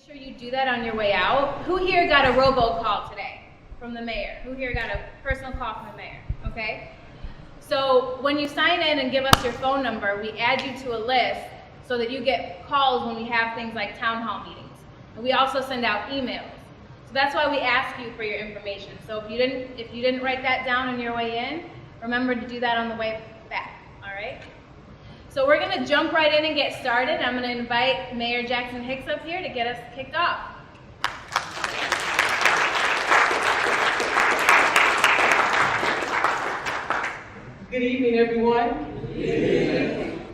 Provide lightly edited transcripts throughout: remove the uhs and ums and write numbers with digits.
Make sure you do that on your way out. Who here got a robocall today from the mayor? Who here got a personal call from the mayor? Okay. So when you sign in and give us your phone number, we add you to a list so that you get calls when we have things like town hall meetings. And we also send out emails. So that's why we ask you for your information. So if you didn't write that down on your way in, remember to do that on the way back. All right? So we're going to jump right in and get started. I'm going to invite Mayor Jackson-Hicks up here to get us kicked off. Good evening, everyone. Good evening.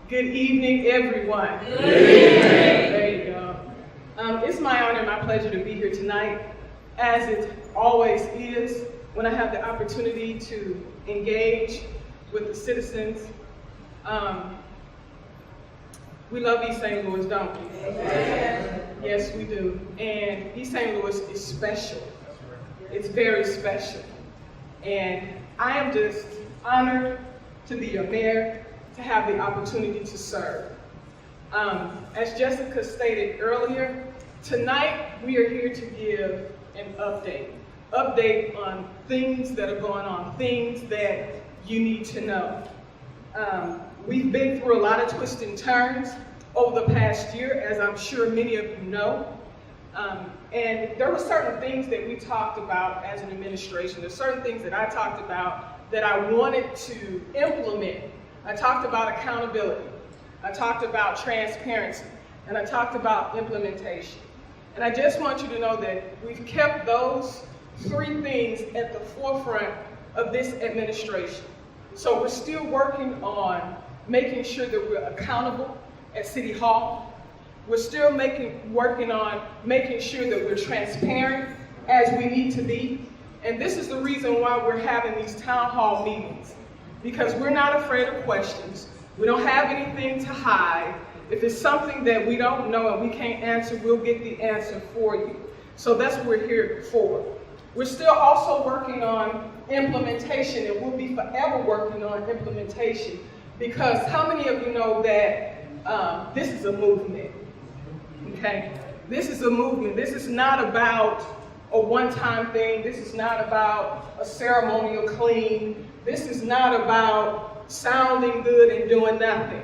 Good evening, everyone. Good evening. There you go. It's my honor and my pleasure to be here tonight, as it always is when I have the opportunity to engage with the citizens. We love East St. Louis, don't we? Yes, we do. And East St. Louis is special. It's very special. And I am just honored to be your mayor, to have the opportunity to serve. As Jessica stated earlier, tonight we are here to give an update on things that are going on, things that you need to know. We've been through a lot of twists and turns over the past year, as I'm sure many of you know. And there were certain things that we talked about as an administration. There's certain things that I talked about that I wanted to implement. I talked about accountability. I talked about transparency. And I talked about implementation. And I just want you to know that we've kept those three things at the forefront of this administration. So we're still working on making sure that we're accountable at City Hall. We're still working on making sure that we're transparent as we need to be. And this is the reason why we're having these town hall meetings, because we're not afraid of questions. We don't have anything to hide. If it's something that we don't know and we can't answer, we'll get the answer for you. So that's what we're here for. We're still also working on implementation, and we'll be forever working on implementation, because how many of you know that this is a movement, okay? This is a movement. This is not about a one-time thing. This is not about a ceremonial clean. This is not about sounding good and doing nothing.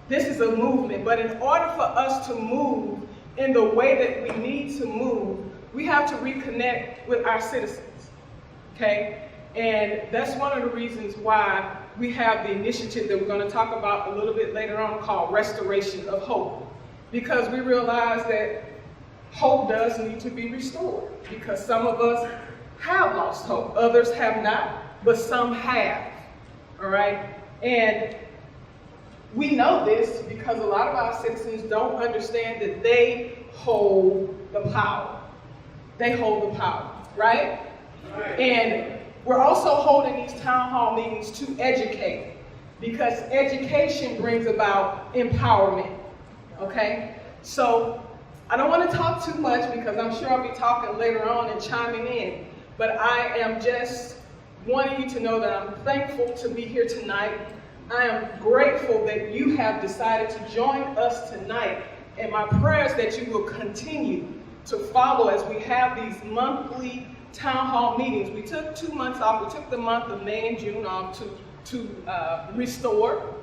This is a movement, but in order for us to move in the way that we need to move, we have to reconnect with our citizens, okay? And that's one of the reasons why we have the initiative that we're going to talk about a little bit later on called Restoration of Hope. Because we realize that hope does need to be restored, because some of us have lost hope, others have not, but some have, all right? And we know this because a lot of our citizens don't understand that they hold the power. They hold the power, right? And we're also holding these town hall meetings to educate, because education brings about empowerment, okay? So I don't want to talk too much because I'm sure I'll be talking later on and chiming in, but I am just wanting you to know that I'm thankful to be here tonight. I am grateful that you have decided to join us tonight, and my prayer is that you will continue to follow as we have these monthly town hall meetings. We took 2 months off. We took the month of May and June off to restore,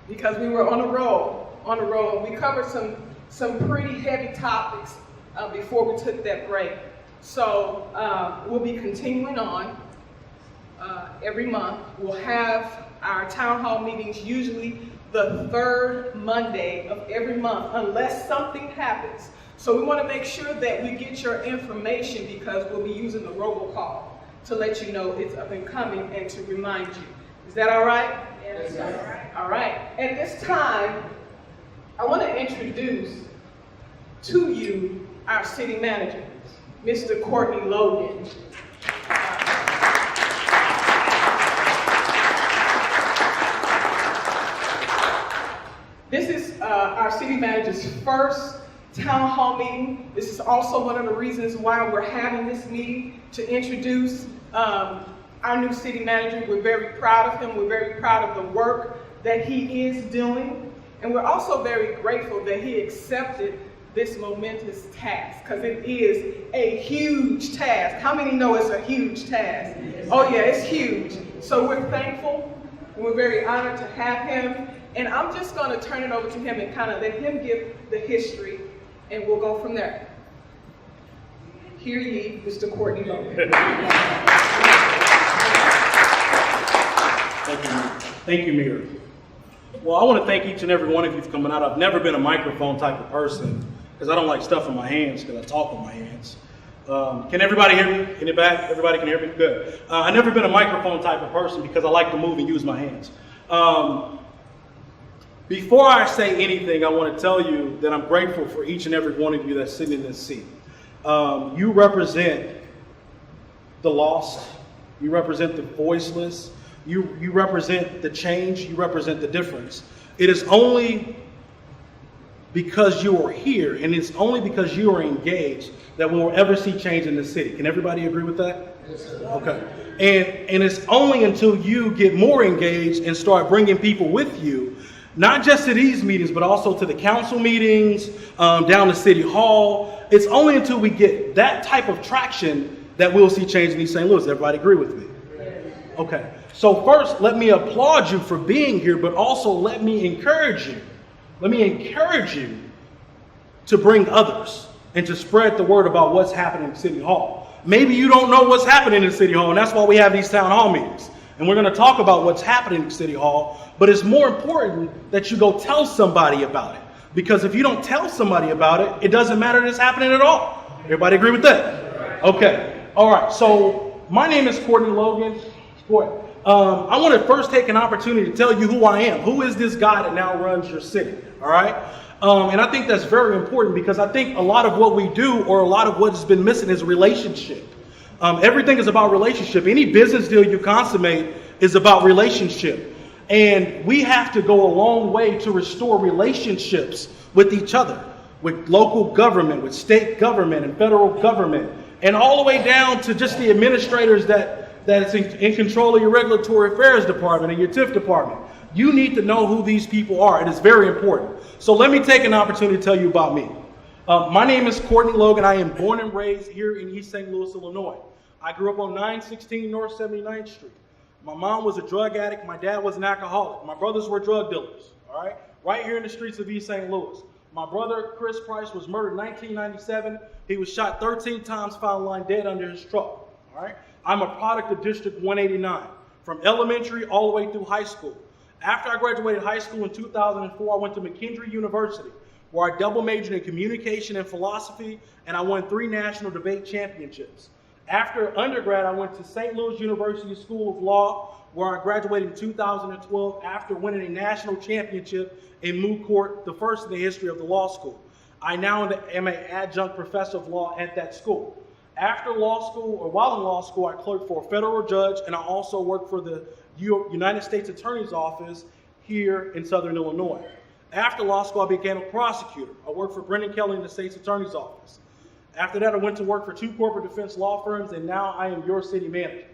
because we were on a roll. And we covered some pretty heavy topics before we took that break. So we'll be continuing on every month. We'll have our town hall meetings usually the third Monday of every month, unless something happens. So we want to make sure that we get your information, because we'll be using the robocall to let you know it's up and coming and to remind you. Is that all right? Yes, all right. All right. At this time, I want to introduce to you our city manager, Mr. Courtney Logan. This is our city manager's first town hall meeting. This is also one of the reasons why we're having this meeting, to introduce our new city manager. We're very proud of him. We're very proud of the work that he is doing. And we're also very grateful that he accepted this momentous task, because it is a huge task. How many know it's a huge task? Oh yeah, it's huge. So we're thankful, and we're very honored to have him. And I'm just going to turn it over to him and kind of let him give the history, and we'll go from there. Hear ye, Mr. Courtney Logan. Thank you, Mayor. Well, I want to thank each and every one of you for coming out. I've never been a microphone type of person because I don't like stuff in my hands because I talk with my hands. Can everybody hear me? In the back? Everybody can hear me? Good. I've never been a microphone type of person because I like to move and use my hands. Before I say anything, I want to tell you that I'm grateful for each and every one of you that's sitting in this seat. You represent the lost. You represent the voiceless. You represent the change. You represent the difference. It is only because you are here, and it's only because you are engaged, that we will ever see change in the city. Can everybody agree with that? Yes, sir. Okay. And it's only until you get more engaged and start bringing people with you, not just to these meetings, but also to the council meetings, down to City Hall. It's only until we get that type of traction that we'll see change in East St. Louis. Everybody agree with me? Okay. So first, let me applaud you for being here, but also let me encourage you. Let me encourage you to bring others and to spread the word about what's happening in City Hall. Maybe you don't know what's happening in City Hall, and that's why we have these town hall meetings. And we're going to talk about what's happening in City Hall, but it's more important that you go tell somebody about it. Because if you don't tell somebody about it, it doesn't matter that it's happening at all. Everybody agree with that? Okay. All right. So my name is Courtney Logan. I want to first take an opportunity to tell you who I am. Who is this guy that now runs your city? All right. And I think that's very important because I think a lot of what we do, or a lot of what has been missing, is relationship. Everything is about relationship. Any business deal you consummate is about relationship. And we have to go a long way to restore relationships with each other, with local government, with state government and federal government, and all the way down to just the administrators that's in control of your regulatory affairs department and your TIF department. You need to know who these people are. It is very important. So let me take an opportunity to tell you about me. My name is Courtney Logan. I am born and raised here in East St. Louis, Illinois. I grew up on 916 North 79th Street. My mom was a drug addict. My dad was an alcoholic. My brothers were drug dealers, all right here in the streets of East St. Louis. My brother, Chris Price, was murdered in 1997. He was shot 13 times, found lying dead under his truck, all right? I'm a product of District 189, from elementary all the way through high school. After I graduated high school in 2004, I went to McKendree University, where I double majored in communication and philosophy, and I won 3 national debate championships. After undergrad, I went to St. Louis University School of Law, where I graduated in 2012 after winning a national championship in moot court, the first in the history of the law school. I now am an adjunct professor of law at that school. After law school, or while in law school, I clerked for a federal judge, and I also worked for the United States Attorney's Office here in Southern Illinois. After law school, I became a prosecutor. I worked for Brendan Kelly in the State's Attorney's Office. After that, I went to work for 2 corporate defense law firms, and now I am your city manager.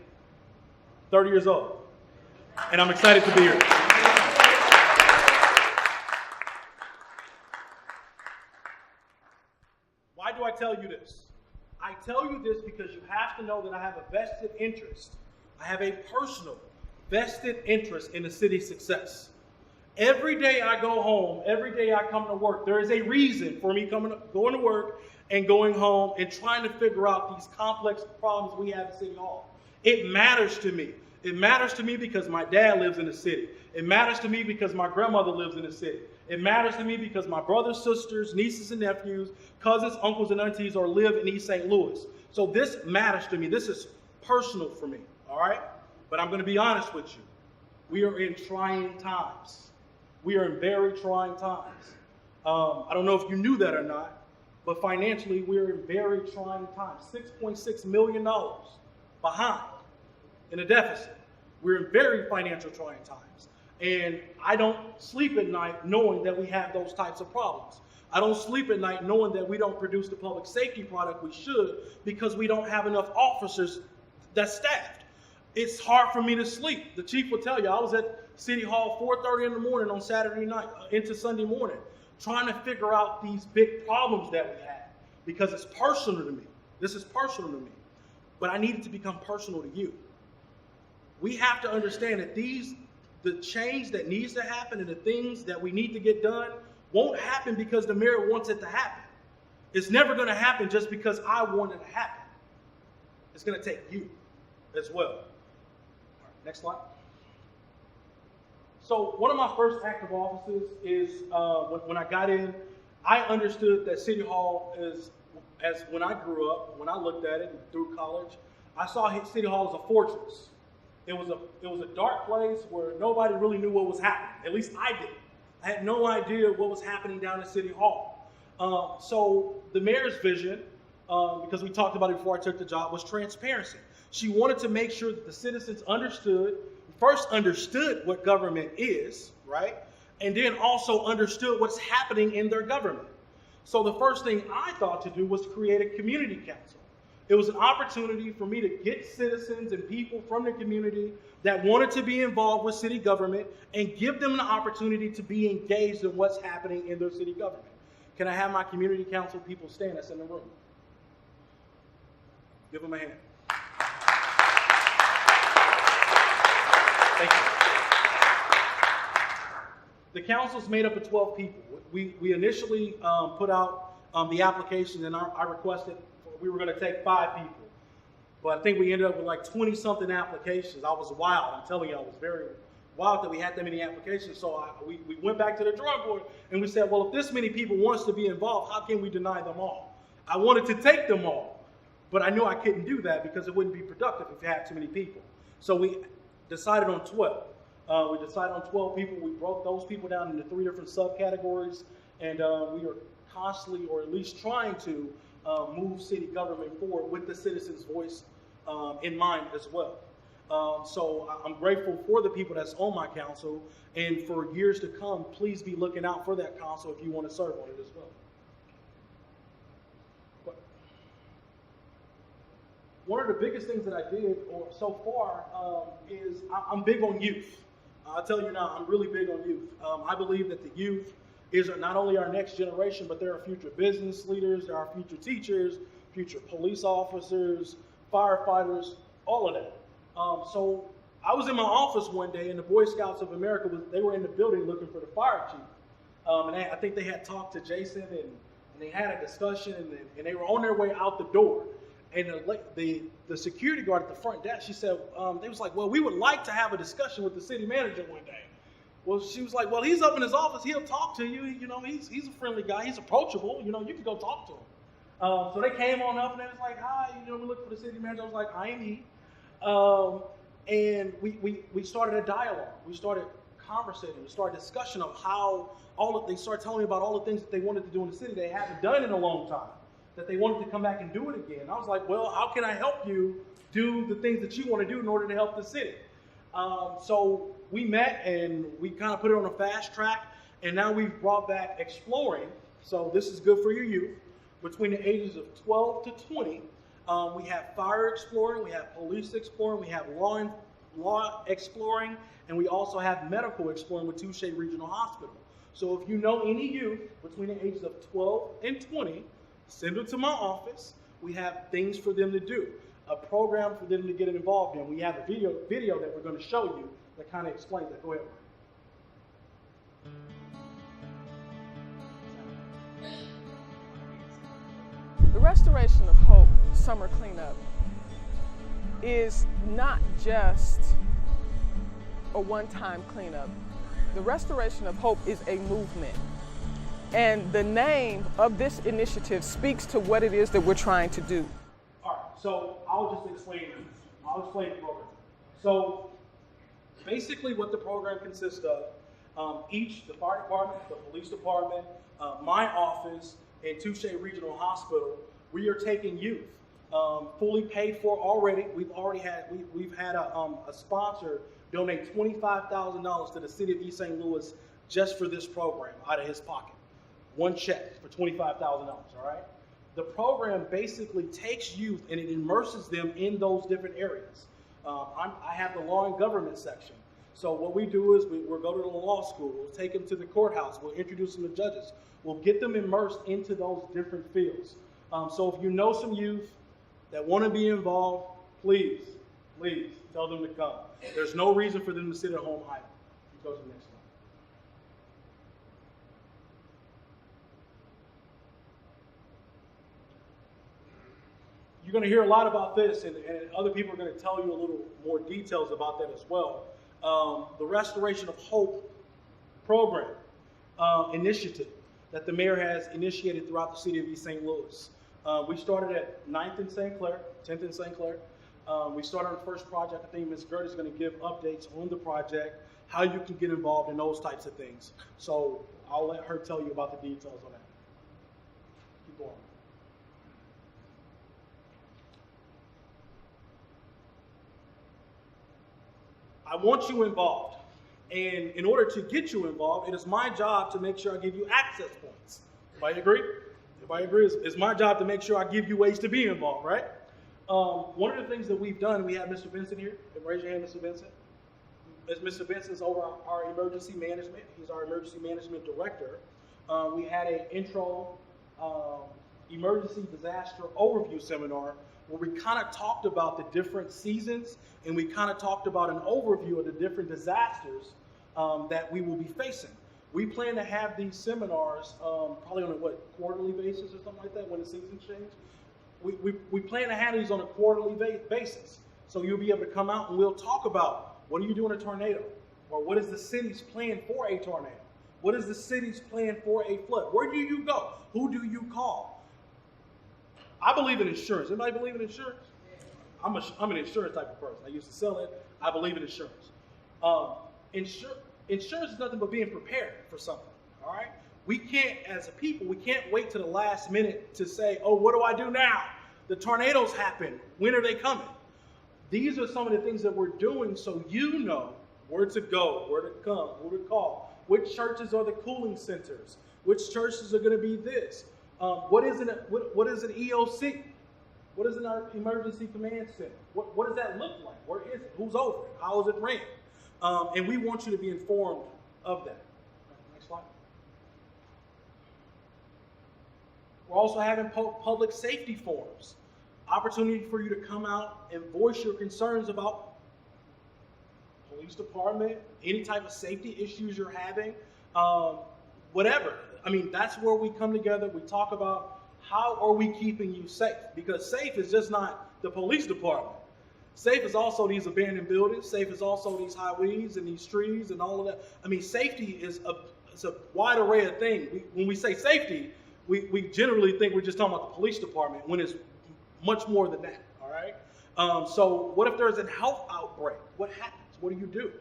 30 years old. And I'm excited to be here. Why do I tell you this? I tell you this because you have to know that I have a vested interest. I have a personal vested interest in the city's success. Every day I go home, every day I come to work, there is a reason for me going to work and going home and trying to figure out these complex problems we have at City Hall. It matters to me. It matters to me because my dad lives in the city. It matters to me because my grandmother lives in the city. It matters to me because my brothers, sisters, nieces and nephews, cousins, uncles and aunties live in East St. Louis. So this matters to me. This is personal for me, all right? But I'm going to be honest with you. We are in trying times. We are in very trying times. I don't know if you knew that or not, but financially we're in very trying times. $6.6 million behind in a deficit. We're in very financial trying times. And I don't sleep at night knowing that we have those types of problems. I don't sleep at night knowing that we don't produce the public safety product we should because we don't have enough officers that's staffed. It's hard for me to sleep. The chief will tell you, I was at City Hall 4:30 in the morning on Saturday night into Sunday morning, trying to figure out these big problems that we have, because it's personal to me. This is personal to me. But I need it to become personal to you. We have to understand that the change that needs to happen and the things that we need to get done won't happen because the mayor wants it to happen. It's never going to happen just because I want it to happen. It's going to take you as well. All right, next slide. So one of my first active offices is when I got in, I understood that City Hall is, as when I grew up, when I looked at it through college, I saw City Hall as a fortress. It was a dark place where nobody really knew what was happening. At least I did. I had no idea what was happening down at City Hall. So the mayor's vision, because we talked about it before I took the job, was transparency. She wanted to make sure that the citizens first understood what government is, right? And then also understood what's happening in their government. So the first thing I thought to do was create a community council. It was an opportunity for me to get citizens and people from the community that wanted to be involved with city government and give them an opportunity to be engaged in what's happening in their city government. Can I have my community council people stand that's in the room? Give them a hand. Thank you. The council's made up of 12 people. We initially put out the application, and I requested we were going to take 5 people. But I think we ended up with like 20-something applications. I was wild. I'm telling you, I was very wild that we had that many applications. So we went back to the drawing board, and we said, well, if this many people wants to be involved, how can we deny them all? I wanted to take them all, but I knew I couldn't do that because it wouldn't be productive if you had too many people. So we decided on 12. We decided on 12 people. We broke those people down into 3 different subcategories, and we are constantly, or at least trying to, move city government forward with the citizens' voice in mind as well. So I'm grateful for the people that's on my council, and for years to come, please be looking out for that council if you want to serve on it as well. But one of the biggest things that I did so far is I'm big on youth. I'll tell you now, I'm really big on youth. I believe that the youth is not only our next generation, but they're our future business leaders, they're our future teachers, future police officers, firefighters, all of that. So I was in my office one day, and the Boy Scouts of America, they were in the building looking for the fire chief. And I think they had talked to Jason, and they had a discussion, and they were on their way out the door. And the security guard at the front desk, she said, they was like, well, we would like to have a discussion with the city manager one day. Well, she was like, well, he's up in his office. He'll talk to you. You know, he's a friendly guy. He's approachable. You know, you can go talk to him. So they came on up, and they was like, hi, you know, we look for the city manager. I was like, I am he. And we started a dialogue. We started conversating. We started discussion of how they started telling me about all the things that they wanted to do in the city they haven't done in a long time, that they wanted to come back and do it again. And I was like, well, how can I help you do the things that you want to do in order to help the city? So we met, and we kind of put it on a fast track, and now we've brought back exploring. So this is good for your youth. Between the ages of 12 to 20, we have fire exploring, we have police exploring, we have law exploring, and we also have medical exploring with Touche Regional Hospital. So if you know any youth between the ages of 12 and 20, send them to my office. We have things for them to do, a program for them to get involved in. We have a video that we're going to show you that kind of explains that. Go ahead, Ryan. The Restoration of Hope Summer Cleanup is not just a one-time cleanup. The Restoration of Hope is a movement. And the name of this initiative speaks to what it is that we're trying to do. All right, so I'll just explain this. I'll explain the program. So basically what the program consists of, the fire department, the police department, my office, and Touche Regional Hospital, we are taking youth, fully paid for already. We've had a sponsor donate $25,000 to the city of East St. Louis just for this program out of his pocket. One check for $25,000, all right? The program basically takes youth and it immerses them in those different areas. I have the law and government section. So what we do is we'll go to the law school, we'll take them to the courthouse, we'll introduce them to judges, we'll get them immersed into those different fields. So if you know some youth that want to be involved, please tell them to come. There's no reason for them to sit at home idle. You go to the next slide. You're going to hear a lot about this, and other people are going to tell you a little more details about that as well. The Restoration of Hope program initiative that the mayor has initiated throughout the city of East St. Louis. We started at 9th and St. Clair, 10th and St. Clair. We started our first project. I think Ms. Gertie's going to give updates on the project, how you can get involved in those types of things. So I'll let her tell you about the details on that. Keep going. I want you involved. And in order to get you involved, it is my job to make sure I give you access points. Everybody agree? Everybody agrees? It's my job to make sure I give you ways to be involved, right? One of the things that we've done, we have Mr. Vincent here. Raise your hand, Mr. Vincent. Mr. Vincent's over our emergency management. He's our emergency management director. We had an intro emergency disaster overview seminar where we kind of talked about the different seasons, and we kind of talked about an overview of the different disasters that we will be facing. We plan to have these seminars probably on a quarterly basis or something like that when the seasons change. We plan to have these on a quarterly basis. So you'll be able to come out and we'll talk about what do you do in a tornado, or what is the city's plan for a tornado? What is the city's plan for a flood? Where do you go? Who do you call? I believe in insurance. Anybody believe in insurance? I'm an insurance type of person. I used to sell it. I believe in insurance. Insurance is nothing but being prepared for something. All right. We can't, as a people, we can't wait to the last minute to say, "Oh, what do I do now? The tornadoes happen. When are they coming?" These are some of the things that we're doing, so you know where to go, where to come, who to call, which churches are the cooling centers, which churches are going to be this. What is an EOC? What is an emergency command center? What does that look like? Where is it? Who's over it? How is it ran? And we want you to be informed of that. Next slide. We're also having public safety forums. Opportunity for you to come out and voice your concerns about police department, any type of safety issues you're having, whatever. I mean, that's where we come together. We talk about how are we keeping you safe? Because safe is just not the police department. Safe is also these abandoned buildings. Safe is also these highways and these trees and all of that. I mean, safety is a wide array of things. When we say safety, we generally think we're just talking about the police department when it's much more than that, all right? So what if there's a health outbreak? What happens? What do you do?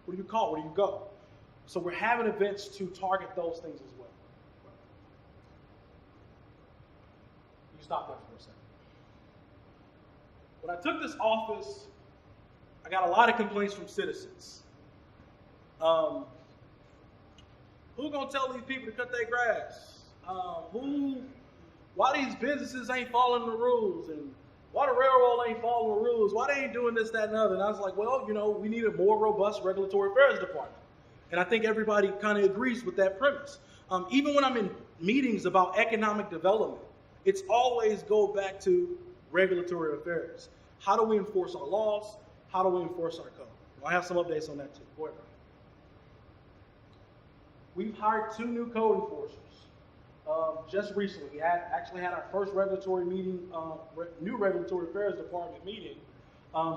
What do you call? Where do you go? So we're having events to target those things as well. You stop that for a second. When I took this office, I got a lot of complaints from citizens. Who's gonna tell these people to cut their grass? Why these businesses ain't following the rules, and why the railroad ain't following the rules? Why they ain't doing this, that, and other? And I was like, well, you know, we need a more robust regulatory affairs department. And I think everybody kind of agrees with that premise. Even when I'm in meetings about economic development, it's always go back to regulatory affairs. How do we enforce our laws? How do we enforce our code? Well, I have some updates on that too. Go ahead. We've hired 2 new code enforcers. Just recently, we actually had our first regulatory meeting, new regulatory affairs department meeting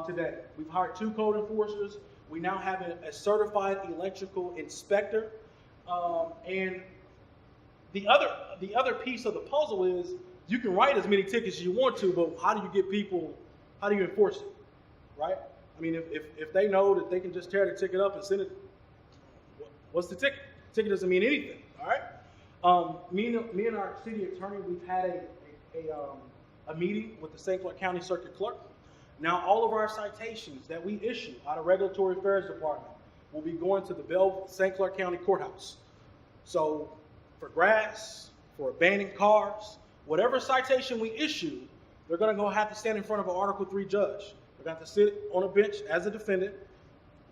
today. We've hired 2 code enforcers. We now have a certified electrical inspector. And the other piece of the puzzle is you can write as many tickets as you want to, but how do you get people, how do you enforce it, right? I mean, if they know that they can just tear the ticket up and send it, what's the ticket? The ticket doesn't mean anything, all right? Me and our city attorney, we've had a meeting with the St. Clair County Circuit Clerk. Now, all of our citations that we issue out of Regulatory Affairs Department will be going to the St. Clair County Courthouse. So, for grass, for abandoned cars, whatever citation we issue, they're going to have to stand in front of an Article 3 judge. They're going to have to sit on a bench as a defendant,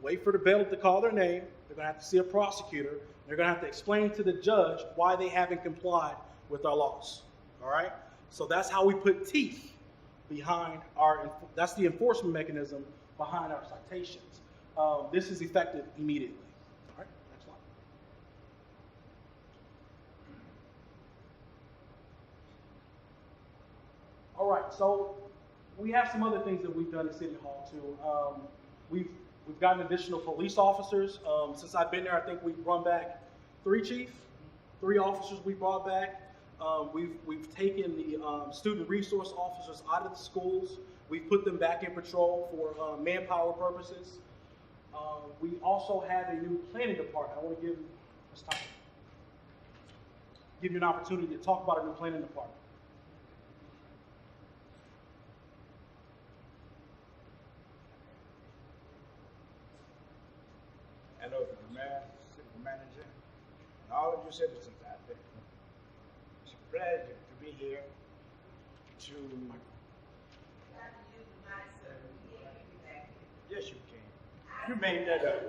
wait for the bailiff to call their name. They're going to have to see a prosecutor. They're going to have to explain to the judge why they haven't complied with our laws. All right? So that's how we put teeth behind that's the enforcement mechanism behind our citations. This is effective immediately. All right, next slide. All right, so we have some other things that we've done at City Hall too. We've gotten additional police officers. Since I've been there, I think we've run back 3 officers we brought back. We've taken the student resource officers out of the schools. We've put them back in patrol for manpower purposes. We also have a new planning department. I want to give you an opportunity to talk about our new planning department. Hello to the mayor, city manager, and all of you citizens out there. It's a pleasure to be here to. Yes, you can. You made that up.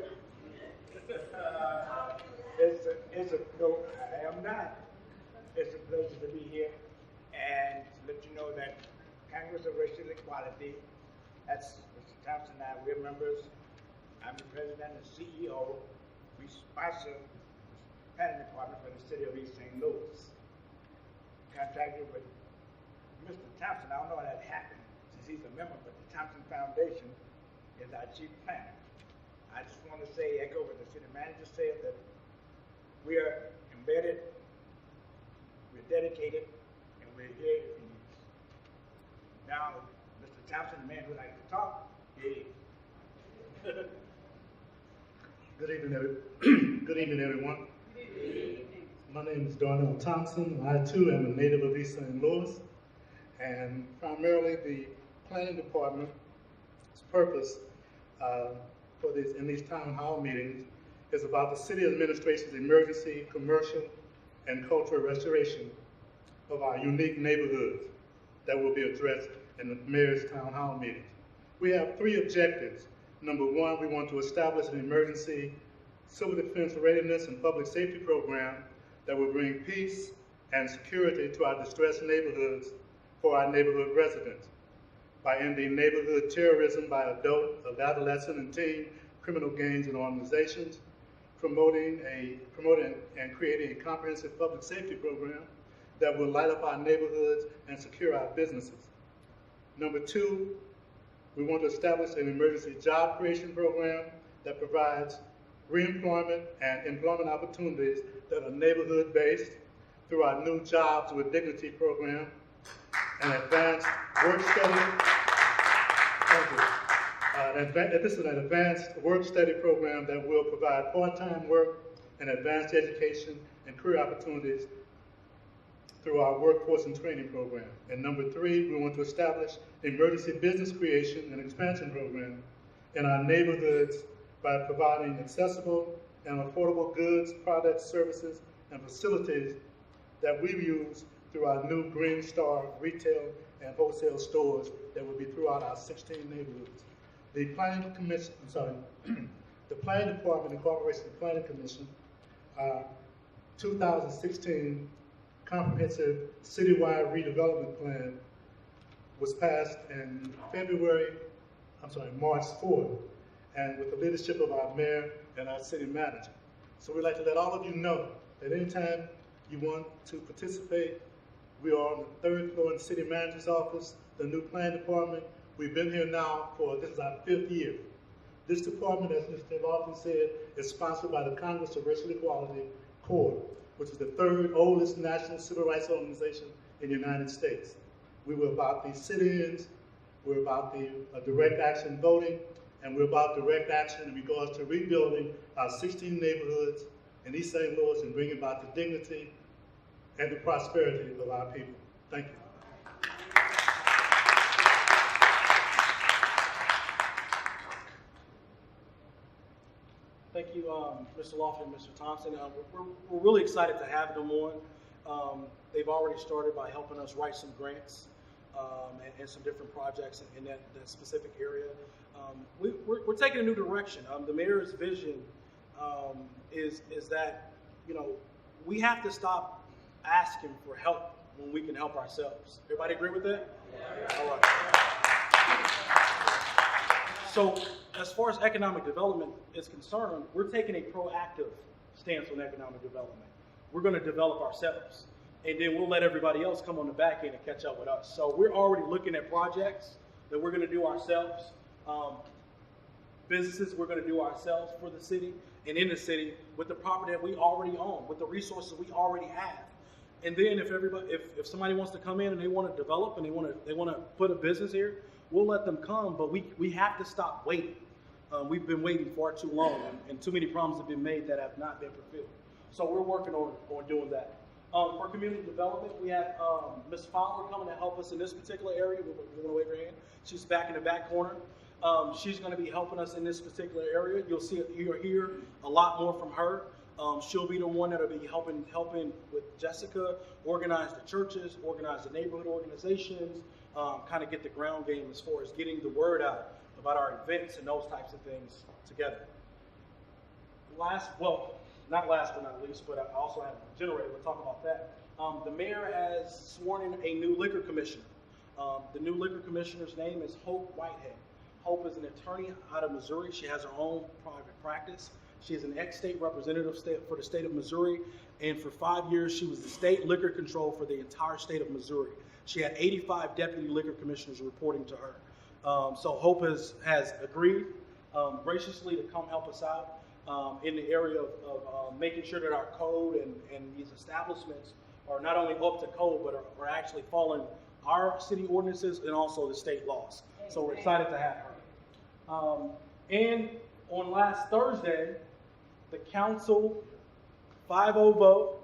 No, I am not. It's a pleasure to be here and to let you know that Congress of Racial Equality, that's Mr. Thompson and I, we're members. I'm the president and CEO. We sponsor the planning department for the city of East St. Louis. Contracted with Mr. Thompson. I don't know how that happened since he's a member, but the Thompson Foundation is our chief planner. I just want to say, echo what the city manager said, that we are embedded, we're dedicated, and we're here if you need us. Now, Mr. Thompson, the man who likes to talk, he is. Good evening, everyone. Good evening. My name is Darnell Thompson. I too am a native of East St. Louis, and primarily the planning department's purpose in these town hall meetings is about the city administration's emergency commercial and cultural restoration of our unique neighborhoods that will be addressed in the mayor's town hall meetings. We have 3 objectives. Number 1, we want to establish an emergency civil defense readiness and public safety program that will bring peace and security to our distressed neighborhoods for our neighborhood residents by ending neighborhood terrorism by adult, adolescent, and teen criminal gangs and organizations, promoting and creating a comprehensive public safety program that will light up our neighborhoods and secure our businesses. Number 2, we want to establish an emergency job creation program that provides reemployment and employment opportunities that are neighborhood-based through our new Jobs with Dignity program, an advanced work study. This is an advanced work study program that will provide part-time work and advanced education and career opportunities through our workforce and training program. And number 3, we want to establish an emergency business creation and expansion program in our neighborhoods by providing accessible and affordable goods, products, services, and facilities that we use through our new Green Star retail and wholesale stores that will be throughout our 16 neighborhoods. The Planning Commission, the Planning Department incorporates the Planning Commission, 2016 Comprehensive Citywide Redevelopment Plan was passed in March 4th, and with the leadership of our mayor and our city manager. So we'd like to let all of you know that anytime you want to participate, we are on the 3rd floor in the city manager's office, the new planning department. We've been here now this is our 5th year. This department, as Mr. Lawson said, is sponsored by the Congress of Racial Equality, CORE, which is the 3rd oldest national civil rights organization in the United States. We were about the sit-ins, we're about the direct action voting, and we're about direct action in regards to rebuilding our 16 neighborhoods in East St. Louis and bringing about the dignity and the prosperity of our people. Thank you. Thank you, Mr. Lawson and Mr. Thompson. We're really excited to have them on. They've already started by helping us write some grants. and some different projects in that specific area. We're taking a new direction. The mayor's vision is that, you know, we have to stop asking for help when we can help ourselves. Everybody agree with that? Yeah. All right. So as far as economic development is concerned, we're taking a proactive stance on economic development. We're going to develop ourselves, and then we'll let everybody else come on the back end and catch up with us. So we're already looking at projects that we're going to do ourselves, businesses we're going to do ourselves for the city and in the city with the property that we already own, with the resources we already have. And then if somebody wants to come in and they want to develop and they want to put a business here, we'll let them come. But we have to stop waiting. We've been waiting far too long, and too many promises have been made that have not been fulfilled. So we're working on doing that. For community development, we have Ms. Fowler coming to help us in this particular area. You want to wave your hand? She's back in the back corner. She's going to be helping us in this particular area. You'll hear a lot more from her. She'll be the one that'll be helping with Jessica, organize the churches, organize the neighborhood organizations, kind of get the ground game as far as getting the word out about our events and those types of things together. Not last but not least, but I also have a generator. We'll talk about that. The mayor has sworn in a new liquor commissioner. The new liquor commissioner's name is Hope Whitehead. Hope is an attorney out of Missouri. She has her own private practice. She is an ex-state representative for the state of Missouri, and for 5 years she was the state liquor control for the entire state of Missouri. She had 85 deputy liquor commissioners reporting to her. So Hope has agreed graciously to come help us out in the area of making sure that our code and these establishments are not only up to code, but are actually following our city ordinances and also the state laws. So we're excited to have her. And on last Thursday, the council 5-0 vote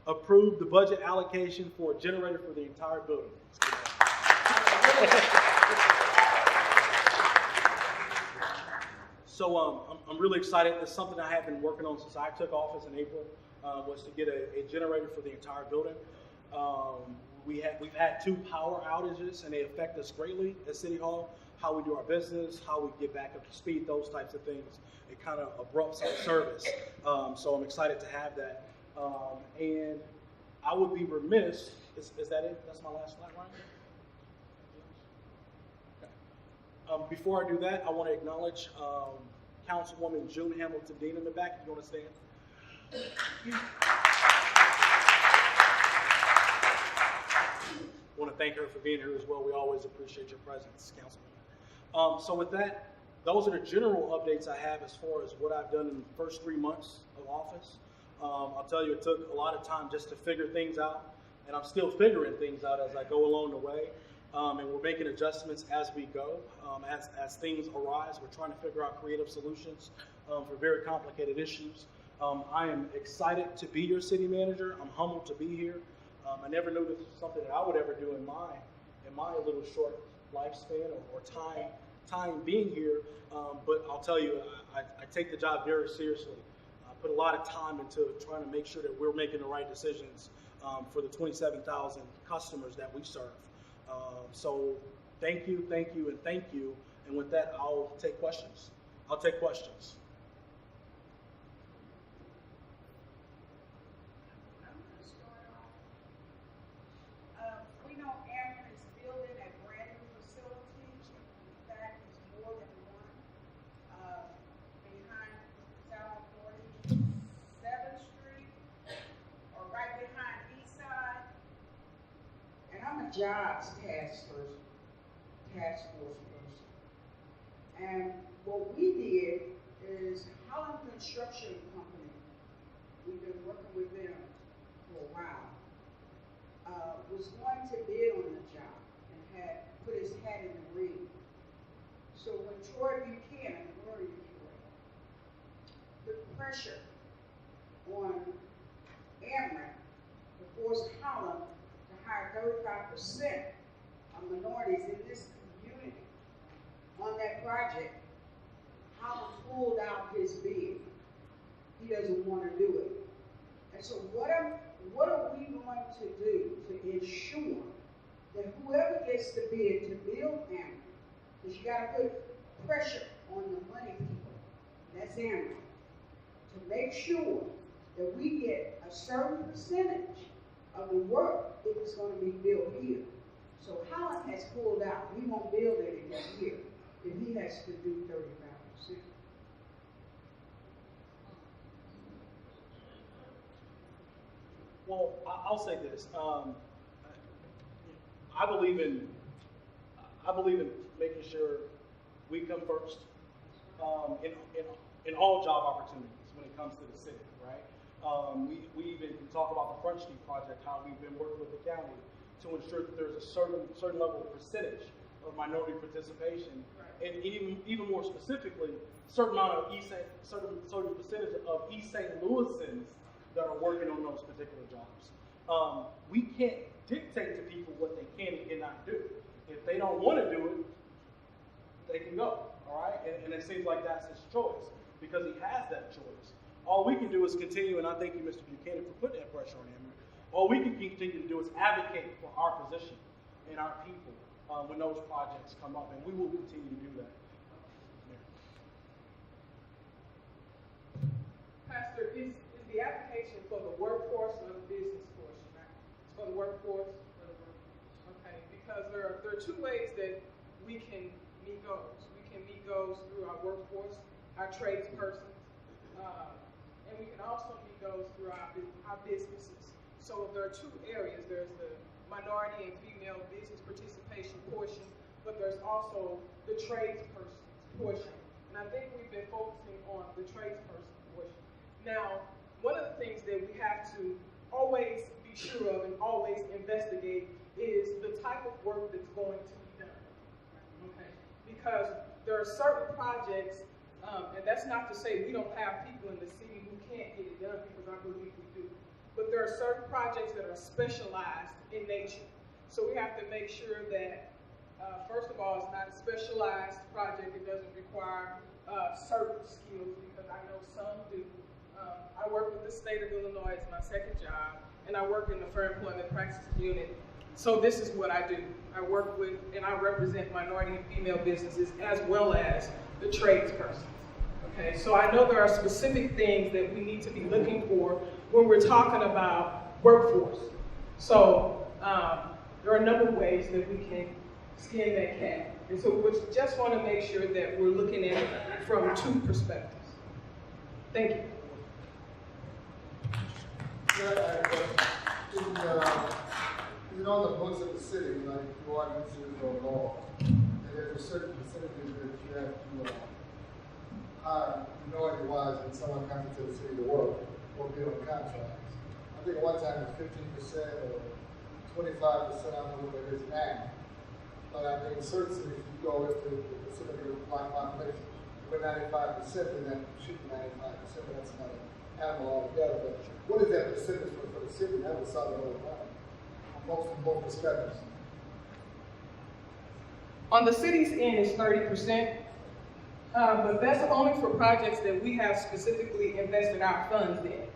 approved the budget allocation for a generator for the entire building. So I'm really excited. It's something I have been working on since I took office in April, was to get a generator for the entire building. We've had 2 power outages, and they affect us greatly at City Hall. How we do our business, how we get back up to speed, those types of things. It kind of abrupts our service. So I'm excited to have that. And I would be remiss, is that it? That's my last slide, right? Okay. Before I do that, I want to acknowledge Councilwoman June Hamilton Dean in the back. If you want to stand. I want to thank her for being here as well. We always appreciate your presence, Councilwoman. So with that, those are the general updates I have as far as what I've done in the first 3 months of office. I'll tell you, it took a lot of time just to figure things out, and I'm still figuring things out as I go along the way. And we're making adjustments as we go. As things arise, we're trying to figure out creative solutions for very complicated issues. I am excited to be your city manager. I'm humbled to be here. I never knew this was something that I would ever do in my little short lifespan or time being here. But I'll tell you, I take the job very seriously. I put a lot of time into trying to make sure that we're making the right decisions for the 27,000 customers that we serve. So thank you, and thank you. And with that, I'll take questions. We know Ameren is building a brand new facility. In fact, it's more than one. Behind South 47th Street, or right behind East Side. And I'm a jobs task force person. And what we did is Holland Construction Company. We've been working with them for a while. Was going to bid on the job and had put his hat in the ring. So when Troy Buchanan, where are you, Troy? Put pressure on Ameren to force Holland to hire 35% of minorities in this community on that project, Holland pulled out his bid. He doesn't want to do it. And so what are we going to do to ensure that whoever gets the bid to build Ameren, because you gotta put pressure on the money people, that's Ameren, to make sure that we get a certain percentage of the work if it's gonna be built here. So Howard has pulled out, we won't build anything here if he has to do 35%. Well, I'll say this. I believe in making sure we come first in all job opportunities when it comes to the city, right? We even talk about the Front Street project, how we've been working with the county to ensure that there's a certain level of percentage of minority participation, and even more specifically, certain certain percentage of East St. Louisans that are working on those particular jobs. We can't dictate to people what they can and cannot do. If they don't want to do it, they can go, all right? And it seems like that's his choice, because he has that choice. All we can do is continue, and I thank you, Mr. Buchanan, for putting that pressure on him. All we can continue to do is advocate for our position and our people when those projects come up, and we will continue to do that. Pastor, is the application for the workforce or the business portion? Right? It's for the workforce? Okay, because there are two ways that we can meet goals. We can meet goals through our workforce, our tradespersons, and we can also meet goals through our businesses. So there are two areas. There's the minority and female business participation portion, but there's also the tradesperson portion. And I think we've been focusing on the tradesperson portion. Now, one of the things that we have to always be sure of and always investigate is the type of work that's going to be done. Okay? Because there are certain projects, and that's not to say we don't have people in the city who can't get it done, because I believe we do. But there are certain projects that are specialized in nature. So we have to make sure that, first of all, it's not a specialized project. It doesn't require certain skills, because I know some do. I work with the state of Illinois, it's my second job, and I work in the Fair Employment Practices Unit. So this is what I do. I work with and I represent minority and female businesses as well as the tradespersons. Okay, so I know there are specific things that we need to be looking for when we're talking about workforce. So there are a number of ways that we can skin that cat. And so we just want to make sure that we're looking at it from two perspectives. Thank you. You know, the books of the city, like ordinances or law, and there's a certain percentage that you have to hire minority-wise when someone comes into the city to work or be on contracts. I think at one time it was 15% or 25%, I don't know what it is now. But I think in certain cities, if you go with the percentage of black population, we're 95%, then that should be 95%, but that's another animal altogether. But what is that percentage for the city? That was solid all the time. From both perspectives. On the city's end, it's 30%, but that's only for projects that we have specifically invested our funds in.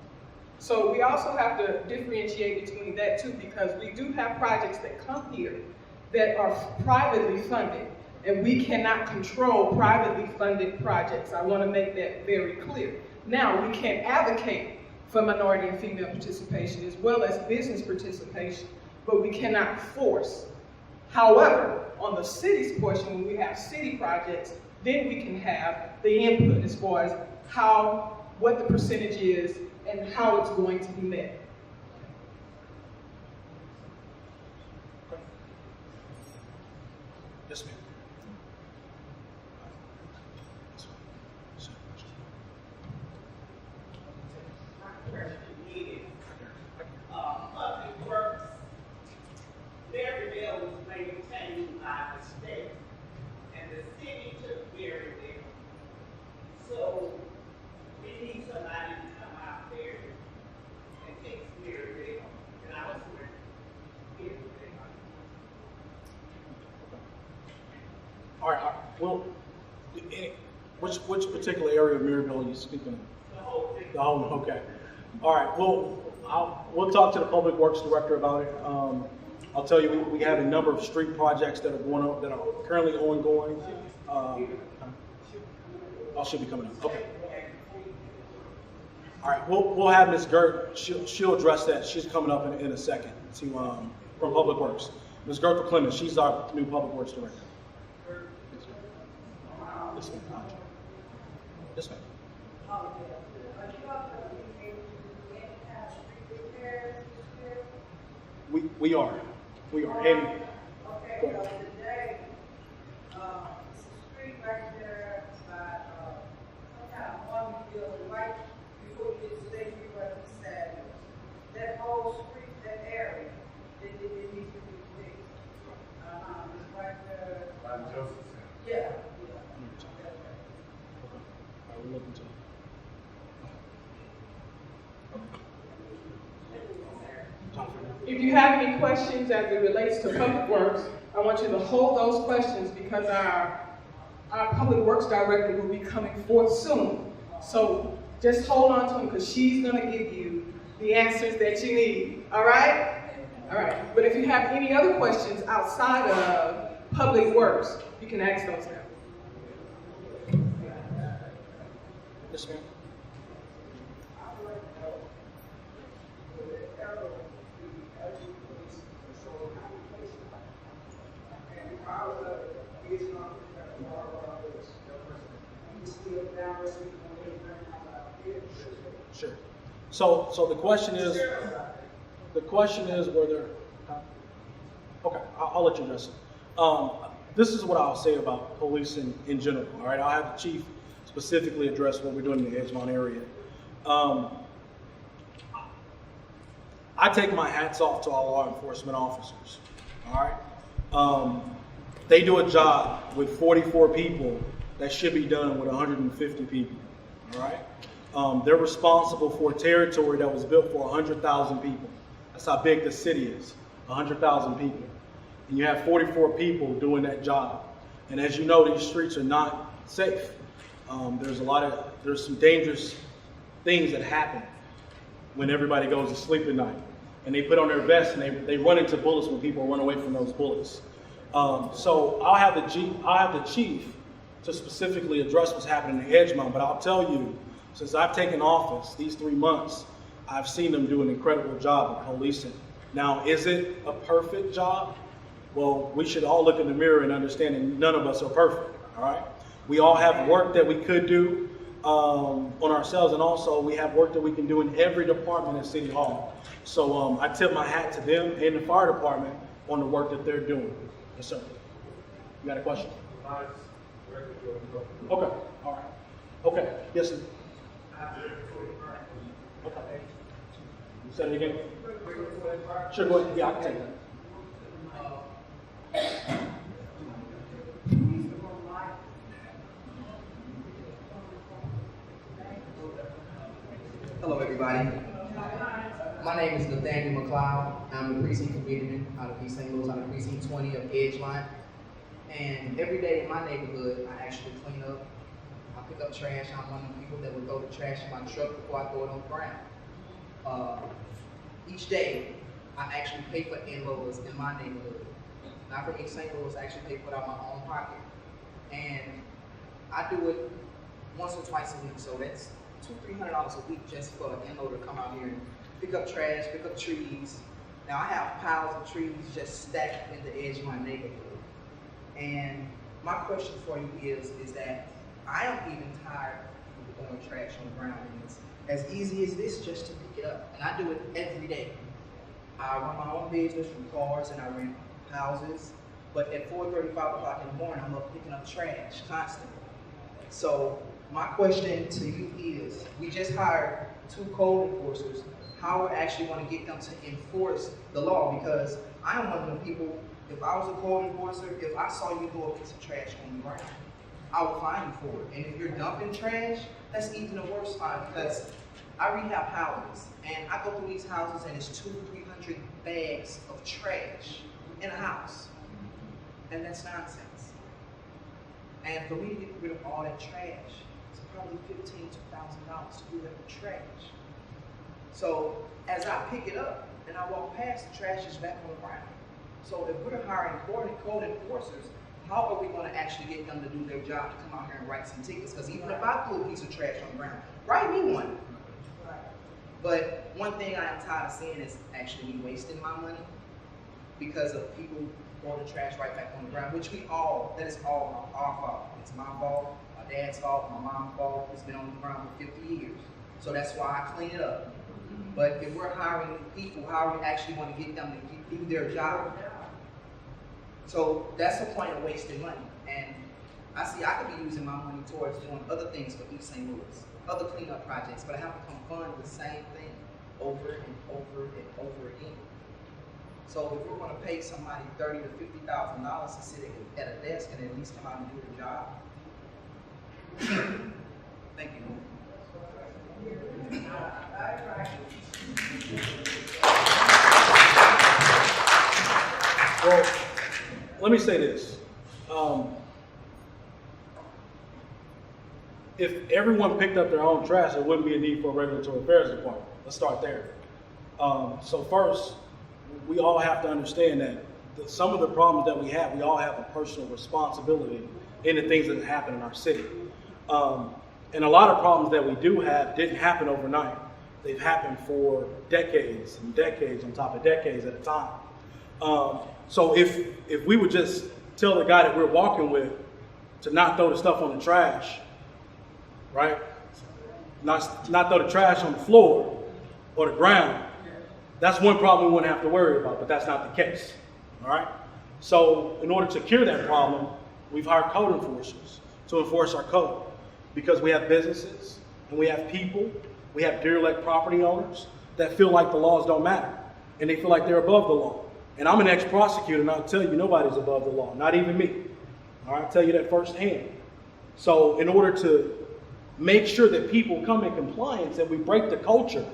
So we also have to differentiate between that too, because we do have projects that come here that are privately funded, and we cannot control privately funded projects. I want to make that very clear. Now, we can advocate for minority and female participation as well as business participation, but we cannot force. However, on the city's portion, when we have city projects, then we can have the input as far as what the percentage is and how it's going to be met. Yes, ma'am. Public Works, their bill was maintained by the state, and the city took care of it. So we need somebody to come out there and take care of it, and I was with it. All right. Well, which particular area of Maryville are you speaking of? The whole thing. The whole, okay. All right. Well, we'll talk to the Public Works Director about it. I'll tell you, we have a number of street projects that are going on, that are currently ongoing. Should be coming up. Okay. All right, we'll have Ms. Gert. She'll address that. She's coming up in a second from Public Works. Ms. Gertha Clemens, she's our new Public Works Director. Yes, ma'am. Yes, ma'am. We are. And Okay, well, today, street right there by, some kind of army building, right before you get to State Street, right to Saturday. That whole street, that area, it needs to be fixed. It's right there. By Joseph. Yeah. we're looking to. If you have any questions as it relates to Public Works, I want you to hold those questions because our Public Works Director will be coming forth soon. So just hold on to them because she's going to give you the answers that you need. All right? All right. But if you have any other questions outside of Public Works, you can ask those now. Yes, ma'am. Sure. So the question is whether. Okay, I'll let you address it. This is what I'll say about policing in general. All right, I'll have the chief specifically address what we're doing in the Edgemont area. I take my hats off to our law enforcement officers. All right, they do a job with 44 people that should be done with 150 people. All right, they're responsible for a territory that was built for 100,000 people. That's how big the city is, 100,000 people. And you have 44 people doing that job. And as you know, these streets are not safe. There's some dangerous things that happen when everybody goes to sleep at night. And they put on their vests and they run into bullets when people run away from those bullets. So I'll have the chief to specifically address what's happening in Edgemont, but I'll tell you, since I've taken office these 3 months, I've seen them do an incredible job of policing. Now, is it a perfect job? Well, we should all look in the mirror and understand that none of us are perfect, all right? We all have work that we could do on ourselves, and also we have work that we can do in every department at City Hall. So I tip my hat to them and the fire department on the work that they're doing. Yes, sir. You got a question? Okay, all right. Okay, yes, sir. Okay. Say it again. Sure, go ahead. Yeah, I can take that. Hello, everybody. My name is Nathaniel McLeod. I'm the precinct committeeman out of East St. Louis, out of precinct 20 of Edgemont. And every day in my neighborhood, I actually clean up. I pick up trash. I'm one of the people that would throw the trash in my truck before I throw it on the ground. Each day, I actually pay for in-laws in my neighborhood. Not from East St. Louis, I actually pay for it out of my own pocket. And I do it once or twice a week, so that's $200-300 a week just for an in-loader to come out here and pick up trash, pick up trees. Now I have piles of trees just stacked in the edge of my neighborhood. And my question for you is that I am even tired of throwing trash on the ground. And it's as easy as this just to pick it up. And I do it every day. I run my own business from cars and I rent houses. But at 4:30, 5 o'clock in the morning, I'm up picking up trash constantly. So my question to you is, we just hired 2 code enforcers. How we actually want to get them to enforce the law? Because I am one of the people, if I was a code enforcer, if I saw you throw a piece of trash on the ground, I would fine you for it. And if you're dumping trash, that's even a worse fine because I rehab houses and I go through these houses and it's 200-300 bags of trash in a house. And that's nonsense. And for me to get rid of all that trash, it's probably $15,000 to $2,000 to do that with trash. So as I pick it up and I walk past, the trash is back on the ground. So if we're hiring code enforcers, how are we going to actually get them to do their job, to come out here and write some tickets? Because even if I threw a piece of trash on the ground, write me one. But one thing I am tired of seeing is actually me wasting my money because of people throwing the trash right back on the ground, which that is all our fault. It's my fault, my dad's fault, my mom's fault. It's been on the ground for 50 years. So that's why I clean it up. But if we're hiring people, how are we actually going to get them to do their job? So that's the point of wasting money. And I could be using my money towards doing other things for East St. Louis, other cleanup projects, but I have to come fund the same thing over and over and over again. So if we're going to pay somebody $30,000 to $50,000 to sit at a desk and at least come out and do their job, thank you. Well, let me say this. If everyone picked up their own trash, there wouldn't be a need for a regulatory affairs department. Let's start there. So first, we all have to understand that some of the problems that we all have a personal responsibility in the things that happen in our city. And a lot of problems that we do have didn't happen overnight. They've happened for decades and decades on top of decades at a time. So if we would just tell the guy that we're walking with to not throw the stuff on the trash, right? Not throw the trash on the floor or the ground, that's one problem we wouldn't have to worry about, but that's not the case, all right? So in order to cure that problem, we've hired code enforcers to enforce our code because we have businesses and we have people, we have derelict property owners that feel like the laws don't matter and they feel like they're above the law. And I'm an ex-prosecutor and I'll tell you nobody's above the law, not even me. All right, I'll tell you that firsthand. So in order to make sure that people come in compliance and we break the culture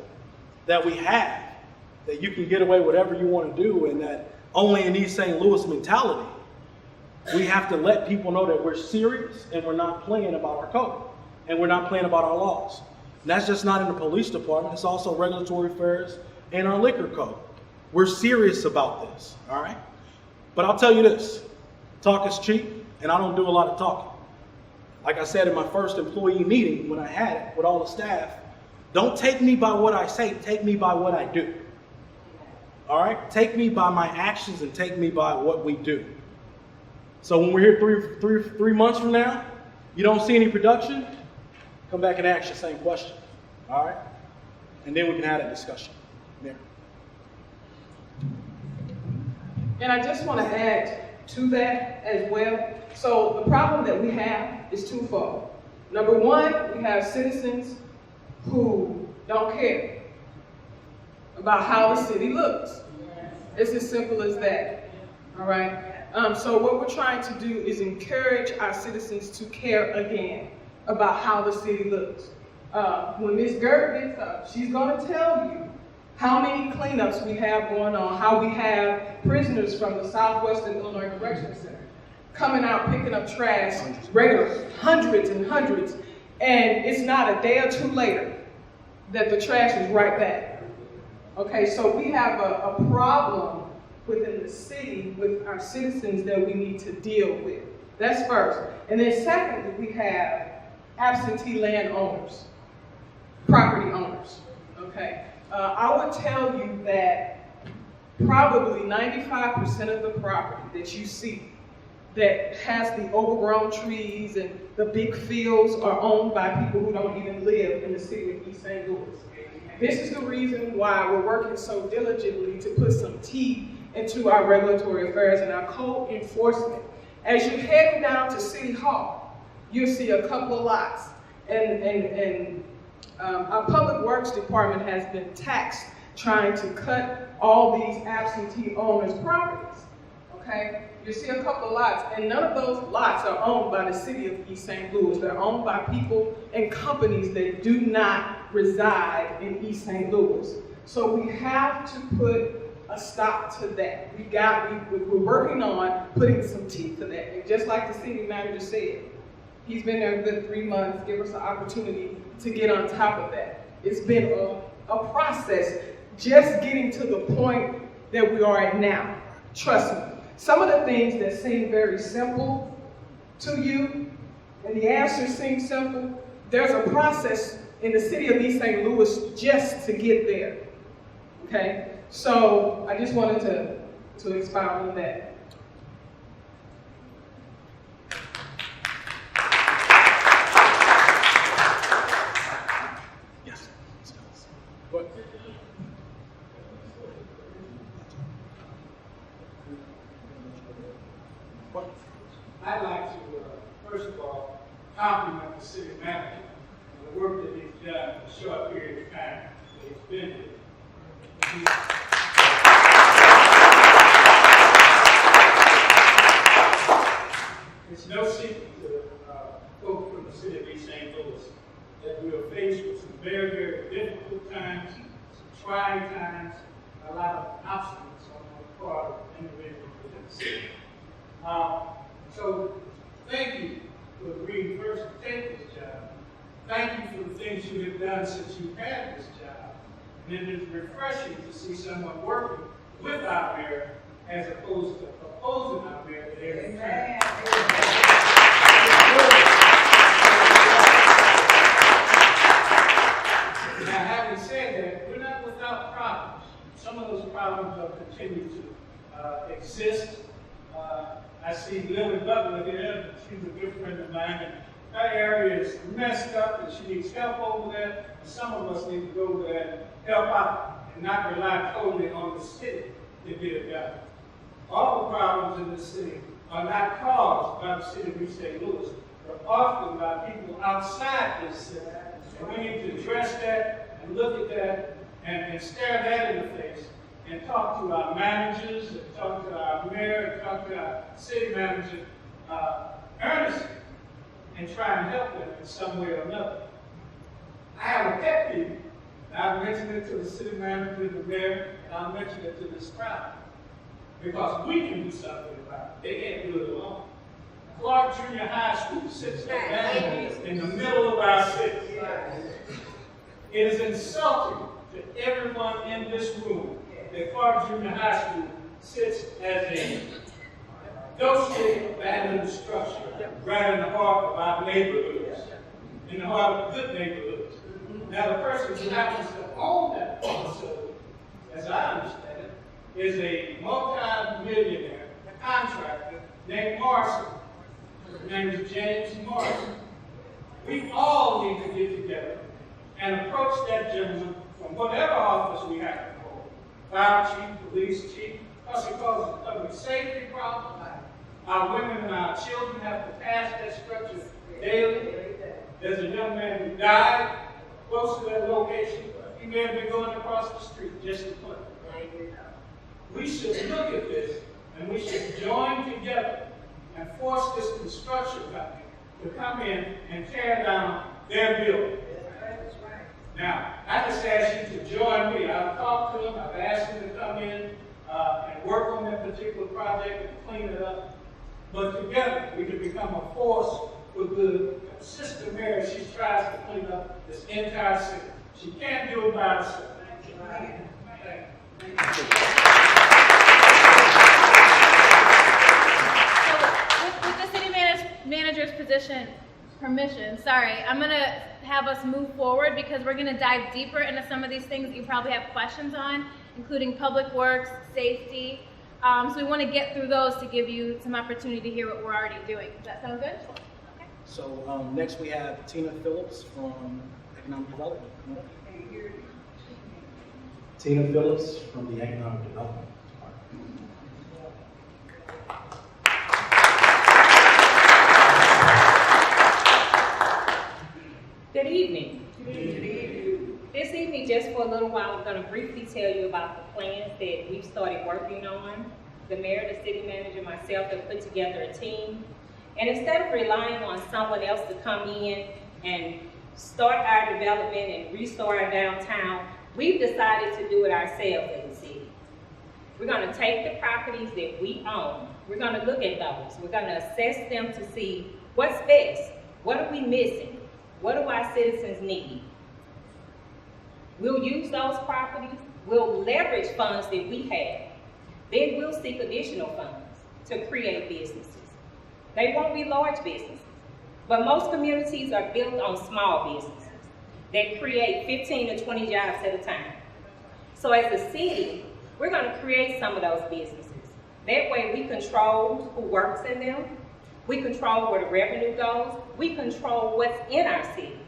that we have, that you can get away with whatever you want to do and that only in East St. Louis mentality, we have to let people know that we're serious and we're not playing about our code and we're not playing about our laws. And that's just not in the police department, it's also regulatory affairs and our liquor code. We're serious about this, all right? But I'll tell you this, talk is cheap and I don't do a lot of talking. Like I said in my first employee meeting when I had it with all the staff, don't take me by what I say, take me by what I do. All right? Take me by my actions and take me by what we do. So when we're here three months from now, you don't see any production, come back and ask the same question. All right? And then we can have that discussion. Yeah. And I just want to add to that as well. So the problem that we have is twofold. Number one, we have citizens who don't care about how the city looks. It's as simple as that, all right? So what we're trying to do is encourage our citizens to care again about how the city looks. When Ms. Gert gets up, she's gonna tell you how many cleanups we have going on, how we have prisoners from the Southwestern Illinois Correctional Center coming out, picking up trash, regular, hundreds and hundreds, and it's not a day or two later that the trash is right back. Okay, so we have a problem within the city with our citizens that we need to deal with. That's first. And then secondly, we have absentee landowners, property owners, okay? I would tell you that probably 95% of the property that you see that has the overgrown trees and the big fields are owned by people who don't even live in the city of East St. Louis. This is the reason why we're working so diligently to put some teeth into our regulatory affairs and our code enforcement. As you're heading down to City Hall, you'll see a couple of lots. And our Public Works Department has been taxed trying to cut all these absentee owners' properties, okay? You see a couple of lots, and none of those lots are owned by the city of East St. Louis. They're owned by people and companies that do not reside in East St. Louis. So we have to put a stop to that. We're working on putting some teeth to that. And just like the city manager said, he's been there a good 3 months, give us an opportunity to get on top of that. It's been a process just getting to the point that we are at now. Trust me. Some of the things that seem very simple to you, and the answers seem simple, there's a process in the city of East St. Louis just to get there. Okay? So I just wanted to expound on that. Yes. What? What? I'd like to, first of all, compliment the city manager on the work that he's done in a short period of time that he's been here. It's no secret to folks from the city of East St. Louis that we are faced with some very, very difficult times, some trying times, a lot of obstacles on the part of individuals within the city. So thank you for agreeing first to take this job. Thank you for the things you have done since you've had this job. And it is refreshing to see someone working with our mayor as opposed to opposing our mayor at every time. Now, having said that, we're not without problems. Some of those problems will continue to exist. I see Lily Butler here, she's a good friend of mine, and her area is messed up and she needs help over there, and some of us need to go over there and help out and not rely totally on the city to get it done. All the problems in the city are not caused by the city of East St. Louis, but often by people outside this city. And we need to address that and look at that and stare that in the face and talk to our managers and talk to our mayor and talk to our city manager earnestly and try and help them in some way or another. I have a pet peeve. I've mentioned it to the city manager, the mayor, and I'll mention it to this crowd. Because we can do something about it. They can't do it alone. Clark Junior High School sits down in the middle of our city. It is insulting to everyone in this room that Clark Junior High School sits as a ghostly abandoned structure right in the heart of our neighborhoods, in the heart of good neighborhoods. Now, the person who happens to own that facility, as I understand it, is a multi-millionaire contractor named Morrison. His name is James Morrison. We all need to get together and approach that gentleman from whatever office we have to hold. Fire chief, police chief, because it causes a public safety problem. Our women and our children have to pass that structure daily. There's a young man who died close to that location. He may have been going across the street just to put it. We should look at this and we should join together and force this construction company to come in and tear down their building. Now, I just ask you to join me. I've talked to them. I've asked them to come in and work on that particular project and clean it up. But together, we can become a force for good. Sister Mary, she tries to clean up this entire city. She can't do it by herself. So, with the city manager's permission, I'm going to have us move forward because we're going to dive deeper into some of these things that you probably have questions on, including public works, safety. So we want to get through those to give you some opportunity to hear what we're already doing. Does that sound good? Okay. So next we have Tina Phillips from Economic Development. Tina Phillips from the Economic Development Department. Good evening. This evening, just for a little while, I'm going to briefly tell you about the plans that we've started working on. The mayor, the city manager, myself have put together a team. And instead of relying on someone else to come in and start our development and restore our downtown, we've decided to do it ourselves as a city. We're going to take the properties that we own. We're going to look at those. We're going to assess them to see what's best. What are we missing? What do our citizens need? We'll use those properties. We'll leverage funds that we have Then we'll seek additional funds to create businesses. They won't be large businesses, but most communities are built on small businesses that create 15 to 20 jobs at a time. So as a city, we're going to create some of those businesses. That way we control who works in them, we control where the revenue goes, we control what's in our city.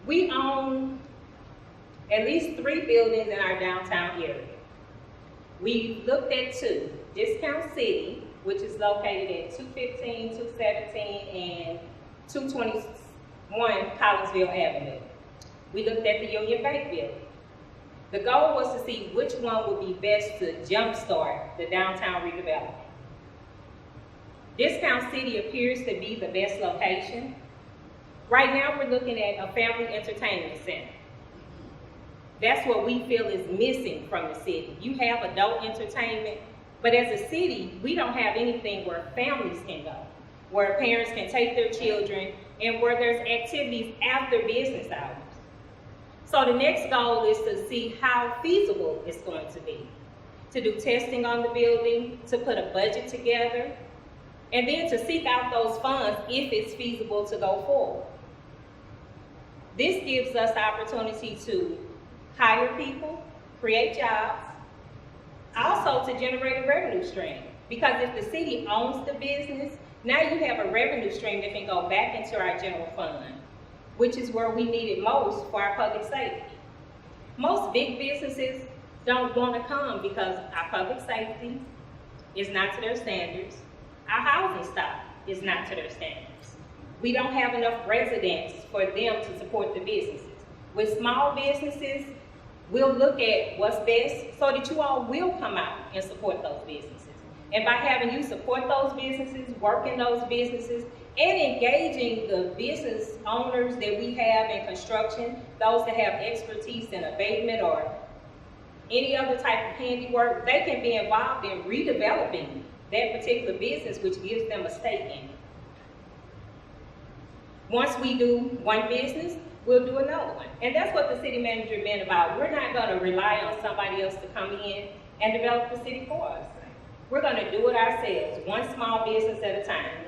We own at least 3 buildings in our downtown area. We looked at 2, Discount City, which is located at 215, 217, and 221 Collinsville Avenue. We looked at the Union Bank building. The goal was to see which one would be best to jumpstart the downtown redevelopment. Discount City appears to be the best location. Right now, we're looking at a family entertainment center. That's what we feel is missing from the city. You have adult entertainment, but as a city, we don't have anything where families can go, where parents can take their children, and where there's activities after business hours. So the next goal is to see how feasible it's going to be, to do testing on the building, to put a budget together, and then to seek out those funds if it's feasible to go forward. This gives us the opportunity to hire people, create jobs, also to generate a revenue stream. Because if the city owns the business, now you have a revenue stream that can go back into our general fund, which is where we need it most for our public safety. Most big businesses don't want to come because our public safety is not to their standards. Our housing stock is not to their standards. We don't have enough residents for them to support the businesses. With small businesses, we'll look at what's best so that you all will come out and support those businesses. And by having you support those businesses, work in those businesses, and engaging the business owners that we have in construction, those that have expertise in abatement or any other type of handiwork, they can be involved in redeveloping that particular business, which gives them a stake in it. Once we do one business, we'll do another one. And that's what the city manager meant about. We're not going to rely on somebody else to come in and develop the city for us. We're going to do it ourselves, one small business at a time.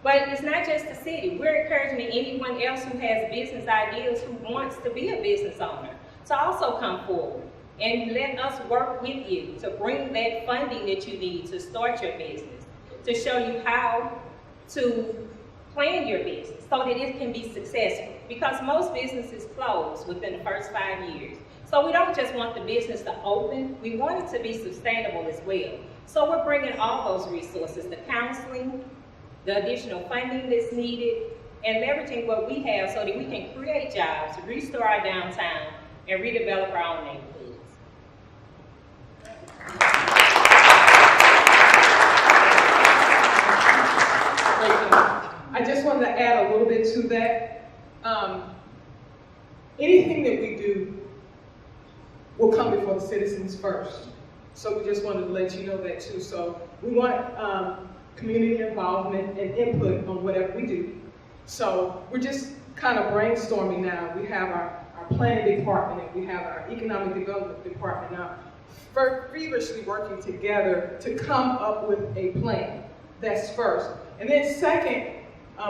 But it's not just the city. We're encouraging anyone else who has business ideas, who wants to be a business owner, to also come forward and let us work with you to bring that funding that you need to start your business, to show you how to plan your business so that it can be successful. Because most businesses close within the first 5 years. So we don't just want the business to open, we want it to be sustainable as well. So we're bringing all those resources, the counseling, the additional funding that's needed, and leveraging what we have so that we can create jobs, restore our downtown, and redevelop our own neighborhoods. I just wanted to add a little bit to that. Anything that we do will come before the citizens first. So we just wanted to let you know that too. So we want community involvement and input on whatever we do. So we're just kind of brainstorming now. We have our planning department and we have our economic development department now feverishly working together to come up with a plan. That's first. And then second,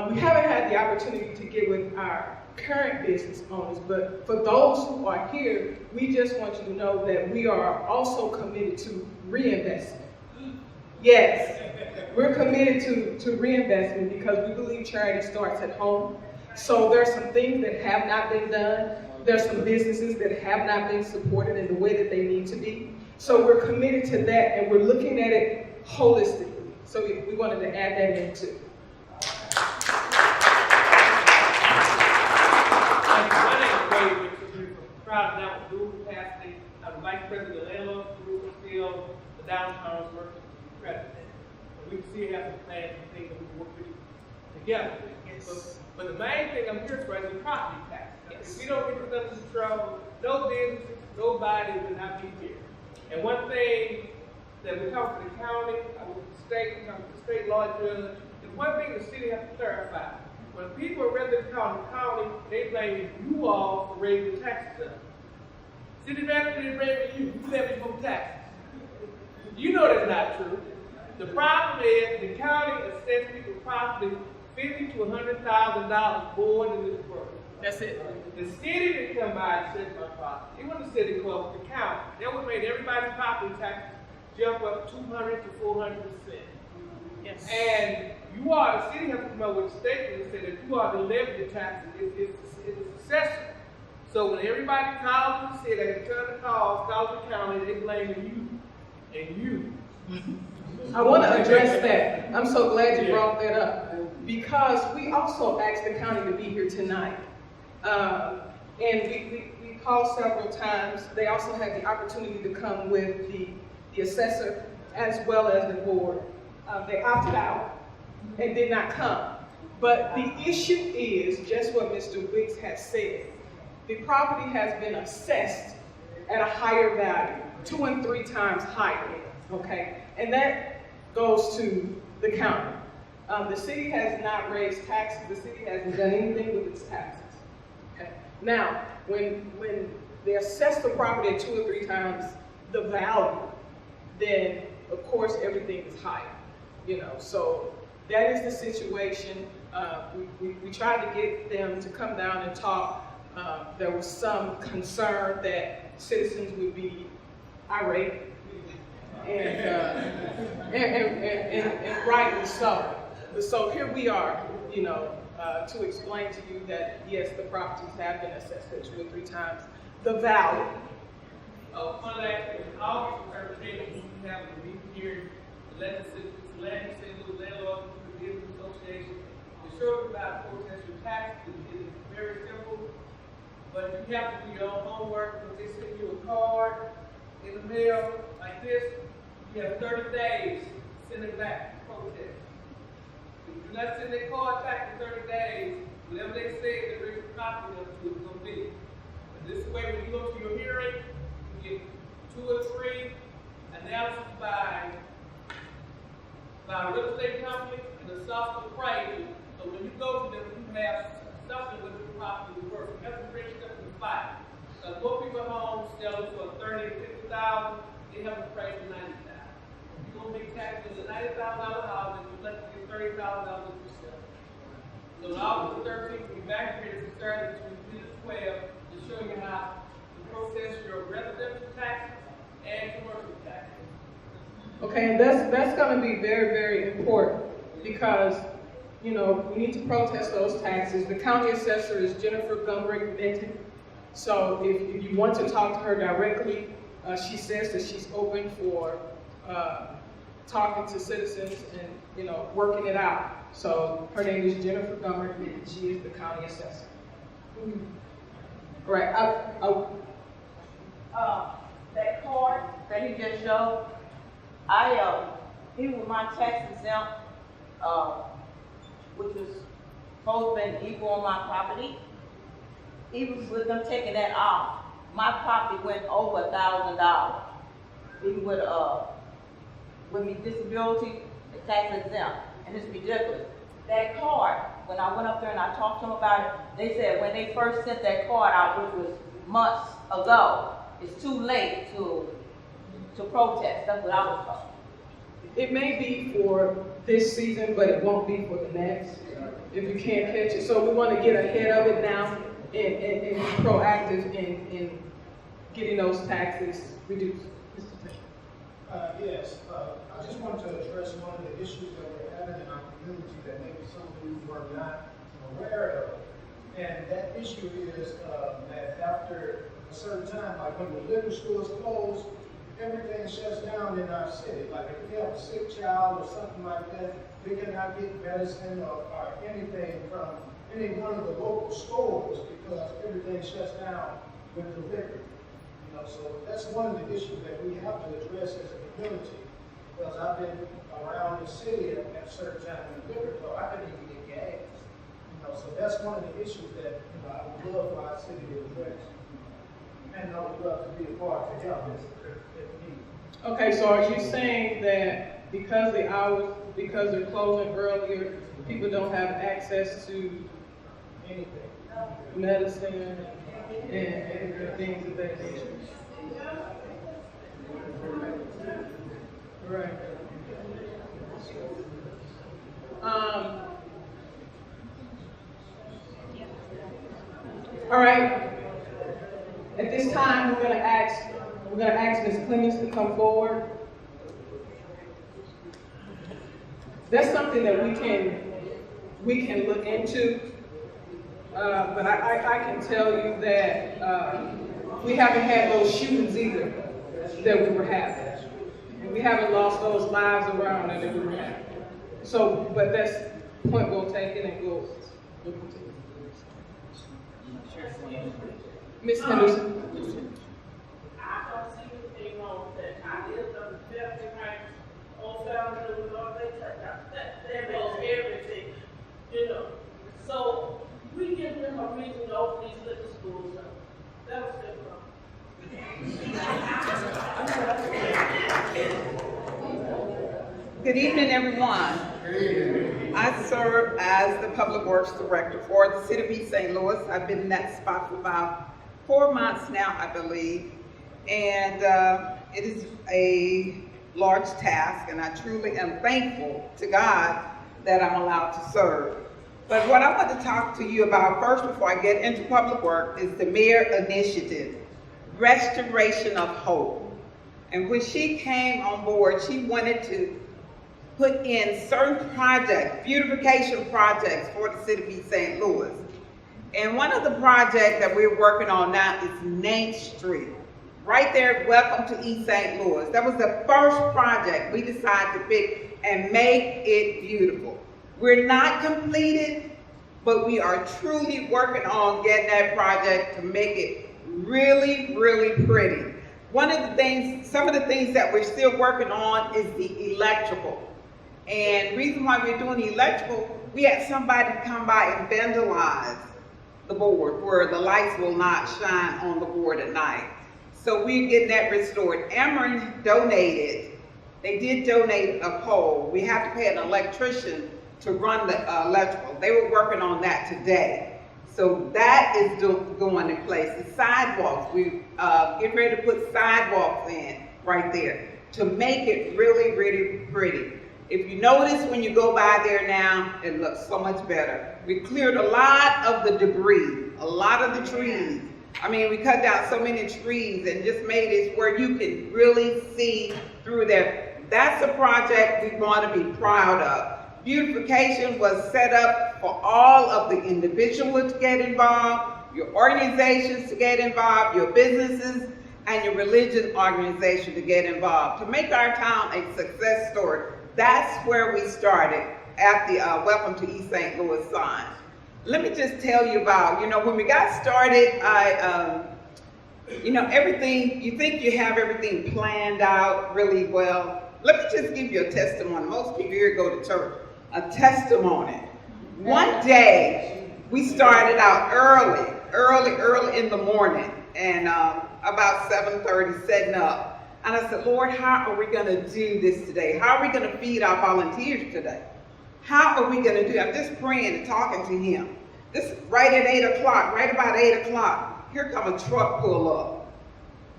we haven't had the opportunity to get with our current business owners, but for those who are here, we just want you to know that we are also committed to reinvestment. Yes, we're committed to reinvestment because we believe charity starts at home. So there's some things that have not been done. There's some businesses that have not been supported in the way that they need to be. So we're committed to that and we're looking at it holistically. So we wanted to add that in too. Proud of that group capacity. I'm the Vice President of the Landlord Group, still the downtown working president. So we still have some plans and things that we can work with together. Yes. But the main thing I'm here for is the property tax. Yes. If we don't get this under control, no business, nobody will not be here. And one thing that we talk to the county, with the state, we talk to the state law judge, and one thing the city has to clarify. When people are residents calling the county, they blame you all for raising the taxes up. City manager didn't blame you, you levy more taxes. You know that's not true. The problem is the county assessed people property $50,000 to $100,000 more than this borough. That's it. The city didn't come by and assess my property. It wasn't the city close, the county. That would make everybody's property taxes jump up 200 to 400%. Yes. And you are, the city has to come up with a statement and say that you are the levy the taxes. It's assessor. So when everybody calls the city, they return the calls, call the county, they blame you and you. I want to address that. I'm so glad you brought that up, because we also asked the county to be here tonight. And we called several times. They also had the opportunity to come with the assessor as well as the board. They opted out and did not come. But the issue is just what Mr. Wicks has said. The property has been assessed at a higher value, 2 and 3 times higher, okay? And that goes to the county. The city has not raised taxes. The city hasn't done anything with its taxes, okay? Now, when they assess the property at 2 or 3 times the value, then of course everything is higher, you know? So that is the situation. We tried to get them to come down and talk. There was some concern that citizens would be irate, and rightly so. So here we are, you know, to explain to you that yes, the properties have been assessed at 2 or 3 times the value. On that, all interpretation we have a meeting here, the legislature, the landlord, the business association, the short about protest your taxes is very simple, but you have to do your own homework. If they send you a card in the mail like this, you have 30 days to send it back to protest. If you do not send that card back in 30 days, whatever they say they bring the property up to is going to be. And this is the way when you go to your hearing, you get 2 or 3 analysis by a real estate company and a software appraiser. So when you go to them, you have something with the property worth. You have to bring stuff in the fight. So most people at home sell it for $30,000 to $50,000. They have a price of $90,000. If you're gonna make taxes on a $90,000 house, then you let them get $30,000 yourself. So in August 13th, we'll be back here to start between 10 and 12 to show you how to process your residential taxes and commercial taxes. Okay, and that's going to be very, very important, because, you know, we need to protest those taxes. The county assessor is Jennifer Gumbrick-Minton. So if you want to talk to her directly, she says that she's open for talking to citizens and, you know, working it out. So her name is Jennifer Gumbrick-Minton. She is the county assessor. All right. That card that he just showed, he was my tax exempt, which was supposed to be equal on my property. Even with them taking that off, my property went over $1,000. Even with me disability, the tax exempt, and it's ridiculous. That card, when I went up there and I talked to them about it, they said when they first sent that card out, which was months ago, it's too late to protest. That's what I was told. It may be for this season, but it won't be for the next, if you can't catch it. So we want to get ahead of it now and be proactive in getting those taxes reduced. Yes, I just wanted to address one of the issues that we're having in our community that maybe some of you were not aware of. And that issue is that after a certain time, like when the liquor stores close, everything shuts down in our city. Like if we have a sick child or something like that, we cannot get medicine or anything from any one of the local stores because everything shuts down with the liquor. You know, so that's one of the issues that we have to address as a community. Because I've been around the city at a certain time in the liquor store, I couldn't even get gas. You know, so that's one of the issues that I would love for our city to address. And I would love to be a part to help if needed. Okay, so are you saying that because they're closing earlier, people don't have access to Anything. medicine and things of that nature? Right. All right. At this time, we're gonna ask Ms. Clemens to come forward. That's something that we can look into. But I can tell you that we haven't had those shootings either that we were having. And we haven't lost those lives around that we were having. So, but that's the point we'll take it and we'll look into it. Ms. Henderson. I don't see anything wrong with that. I lived on the Jefferson Heights, Old Foundry, with all they took out. That knows everything, you know. So we give them a reason to open these liquor schools up. That was their problem. Good evening, everyone. I serve as the Public Works Director for the City of East St. Louis. I've been in that spot for about 4 months now, I believe. And it is a large task, and I truly am thankful to God that I'm allowed to serve. But what I want to talk to you about first before I get into public work is the Mayor Initiative, Restoration of Hope. And when she came on board, she wanted to put in certain projects, beautification projects for the City of East St. Louis. And one of the projects that we're working on now is 9th Street. Right there, welcome to East St. Louis. That was the first project we decided to pick and make it beautiful. We're not completed, but we are truly working on getting that project to make it really, really pretty. Some of the things that we're still working on is the electrical. And the reason why we're doing the electrical, we had somebody come by and vandalize the board where the lights will not shine on the board at night. So we're getting that restored. Ameren donated, they did donate a pole. We have to pay an electrician to run the electrical. They were working on that today. So that is going in place. The sidewalks, we get ready to put sidewalks in right there to make it really, really pretty. If you notice when you go by there now, it looks so much better. We cleared a lot of the debris, a lot of the trees. I mean, we cut down so many trees and just made it where you can really see through there. That's a project we want to be proud of. Beautification was set up for all of the individuals to get involved, your organizations to get involved, your businesses, and your religious organization to get involved, to make our town a success story. That's where we started at the Welcome to East St. Louis sign. Let me just tell you about, when we got started, everything, you think you have everything planned out really well. Let me just give you a testimony. Most people here go to church. A testimony. One day, we started out early in the morning, and about 7:30 setting up. And I said, Lord, how are we going to do this today? How are we going to feed our volunteers today? How are we going to do it? I'm just praying and talking to him. This is right at 8 o'clock, right about 8 o'clock. Here come a truck pull up.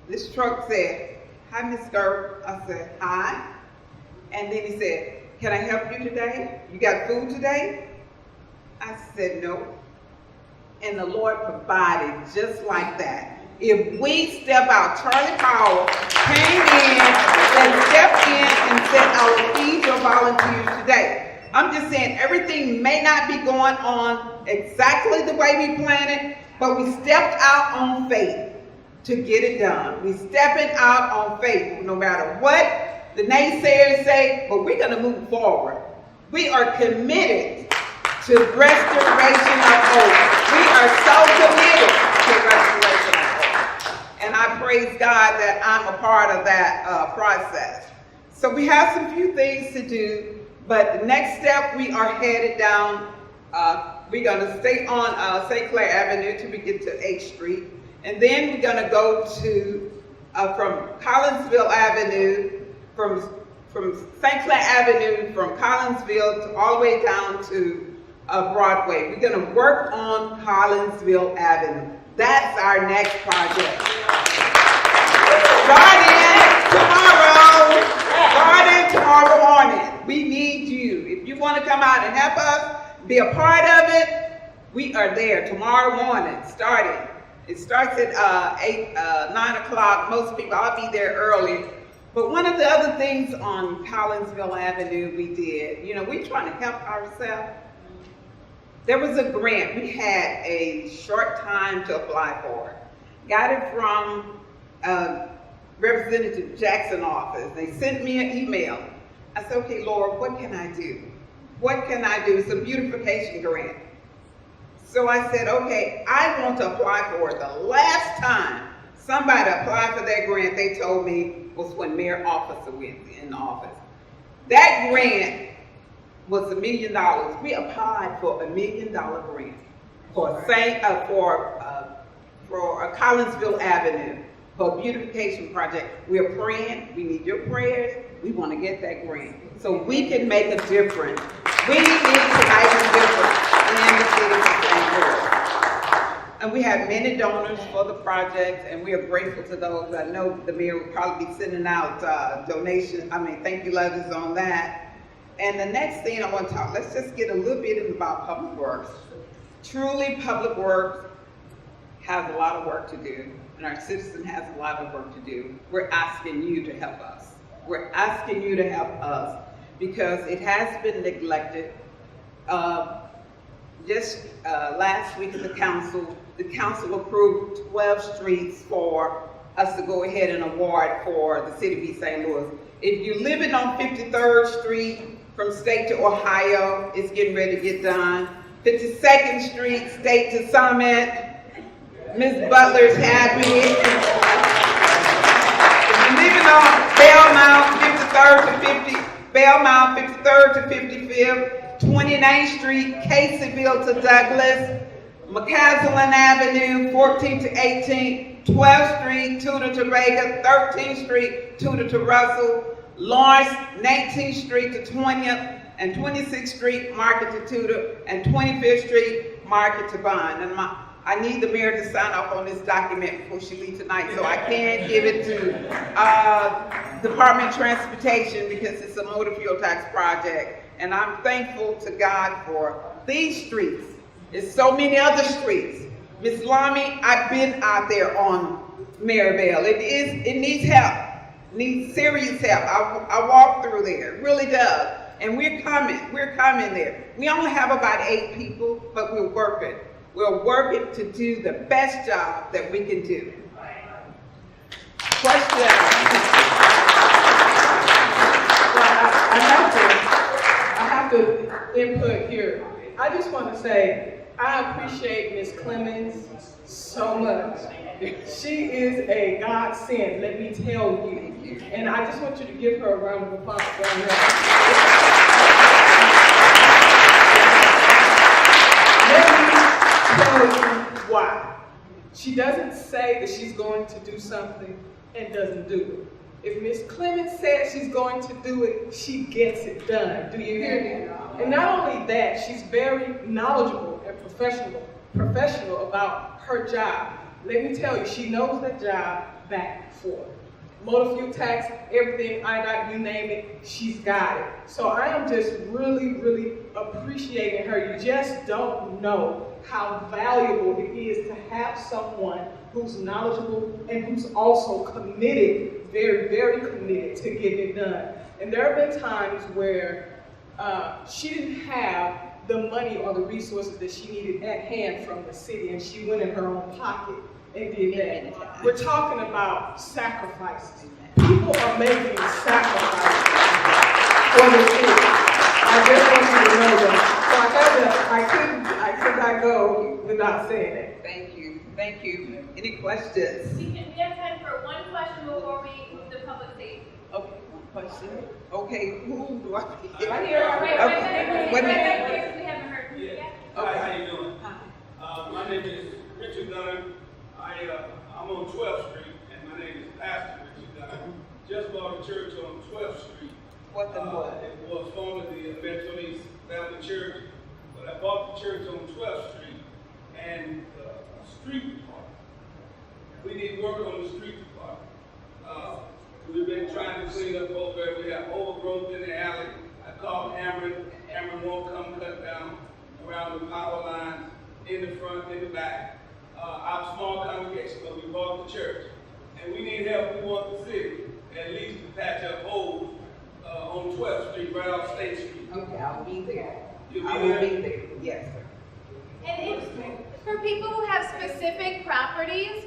This truck said, hi, Miss Gerb. I said, hi. And then he said, can I help you today? You got food today? I said, no. And the Lord provided just like that. If we step out, Charlie Powell came in and stepped in and said, I will feed your volunteers today. I'm just saying everything may not be going on exactly the way we planned it, but we stepped out on faith to get it done. We stepping out on faith no matter what the naysayers say, but we're going to move forward. We are committed to restoration of hope. We are so committed to restoration of hope. And I praise God that I'm a part of that process. So we have some few things to do, but the next step we are headed down, we're going to stay on St. Clair Avenue till we get to 8th Street. And then we're going to go to, from Collinsville Avenue, from St. Clair Avenue, from Collinsville to all the way down to Broadway. We're going to work on Collinsville Avenue. That's our next project. Starting tomorrow. Starting want to come out and help us, be a part of it, we are there tomorrow morning, starting. It starts at 9 o'clock. Most people, I'll be there early. But one of the other things on Collinsville Avenue we did, you know, we're trying to help ourselves. There was a grant. We had a short time to apply for it. Got it from Representative Jackson's office. They sent me an email. I said, okay, Lord, what can I do? What can I do? It's a beautification grant. So I said, okay, I want to apply for it. The last time somebody applied for that grant, they told me, was when Mayor Officer went in office. That grant was $1 million. We applied for $1 million grant for Collinsville Avenue for a beautification project. We're praying. We need your prayers. We want to get that grant so we can make a difference. We need to make a difference in the city of St. Louis. And we have many donors for the project, and we are grateful to those. I know the mayor will probably be sending out thank you letters on that. And the next thing I want to talk, let's just get a little bit about public works. Truly, public works has a lot of work to do, and our citizen has a lot of work to do. We're asking you to help us. We're asking you to help us because it has been neglected. Just last week at the council approved 12 streets for us to go ahead and award for the city of East St. Louis. If you're living on 53rd Street from State to Ohio, it's getting ready to get done. 52nd Street, State to Summit, Ms. Butler's happy. If you're living on Belmont 53rd to 55th, 29th Street, Caseyville to Douglas, McCaslin Avenue, 14th to 18th, 12th Street, Tudor to Vega, 13th Street, Tudor to Russell, Lawrence, 19th Street to 20th, and 26th Street, Market to Tudor, and 25th Street, Market to Bond. And I need the mayor to sign off on this document before she leaves tonight, so I can give it to Department of Transportation because it's a motor fuel tax project. And I'm thankful to God for these streets. There's so many other streets. Miss Lamy, I've been out there on Maribel. It needs help, needs serious help. I walk through there, it really does. And we're coming there. We only have about 8 people, but we're working. We're working to do the best job that we can do. Question. I have to input here. I just want to say, I appreciate Ms. Clemens so much. She is a godsend, let me tell you. And I just want you to give her a round of applause for that. Let me tell you why. She doesn't say that she's going to do something and doesn't do it. If Ms. Clemens says she's going to do it, she gets it done. Do you hear me? And not only that, she's very knowledgeable and professional about her job. Let me tell you, she knows that job back and forth. Motor fuel tax, everything, IDOT, you name it, she's got it. So I am just really, really appreciating her. You just don't know how valuable it is to have someone who's knowledgeable and who's also committed, very, very committed to getting it done. And there have been times where she didn't have the money or the resources that she needed at hand from the city, and she went in her own pocket and did that. We're talking about sacrifices. People are making sacrifices for the city. I just want you to know that. So I could not go without saying that. Thank you. Thank you. Any questions? We have time for one question before we move to public safety. Okay, one question. Okay, who do I? Right here. Wait a minute. We haven't heard from you yet. Hi, how you doing? My name is Richard Dunn. I'm on 12th Street, and my name is Pastor Richard Dunn. Just bought a church on 12th Street. What the what? It was formerly the Methodist Baptist Church, but I bought the church on 12th Street and street department. We need work on the street department. We've been trying to clean up over there. We have overgrowth in the alley. I called Amber camera won't come cut down around the power lines, in the front, in the back. Our small congregation, but we belong to church. And we need help. We want the city at least to patch up holes on 12th Street, right off State Street. Okay, I'll be there. You'll I be will there? be there, yes, sir. And for people who have specific properties,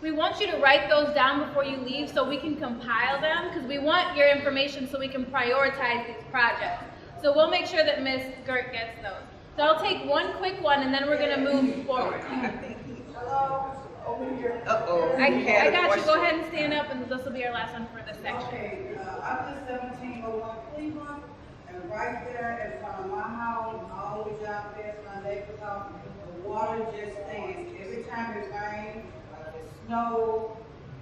we want you to write those down before you leave so we can compile them, because we want your information so we can prioritize these projects. So we'll make sure that Ms. Gert gets those. So I'll take one quick one and then we're gonna move forward. Hello, over here. I got you, go ahead and stand up and this will be our last one for this section. Okay, I live 1701 Cleveland, and right there in front of my house, all the way down past my neighbor's house, the water just stands. Every time it rains, like it snows,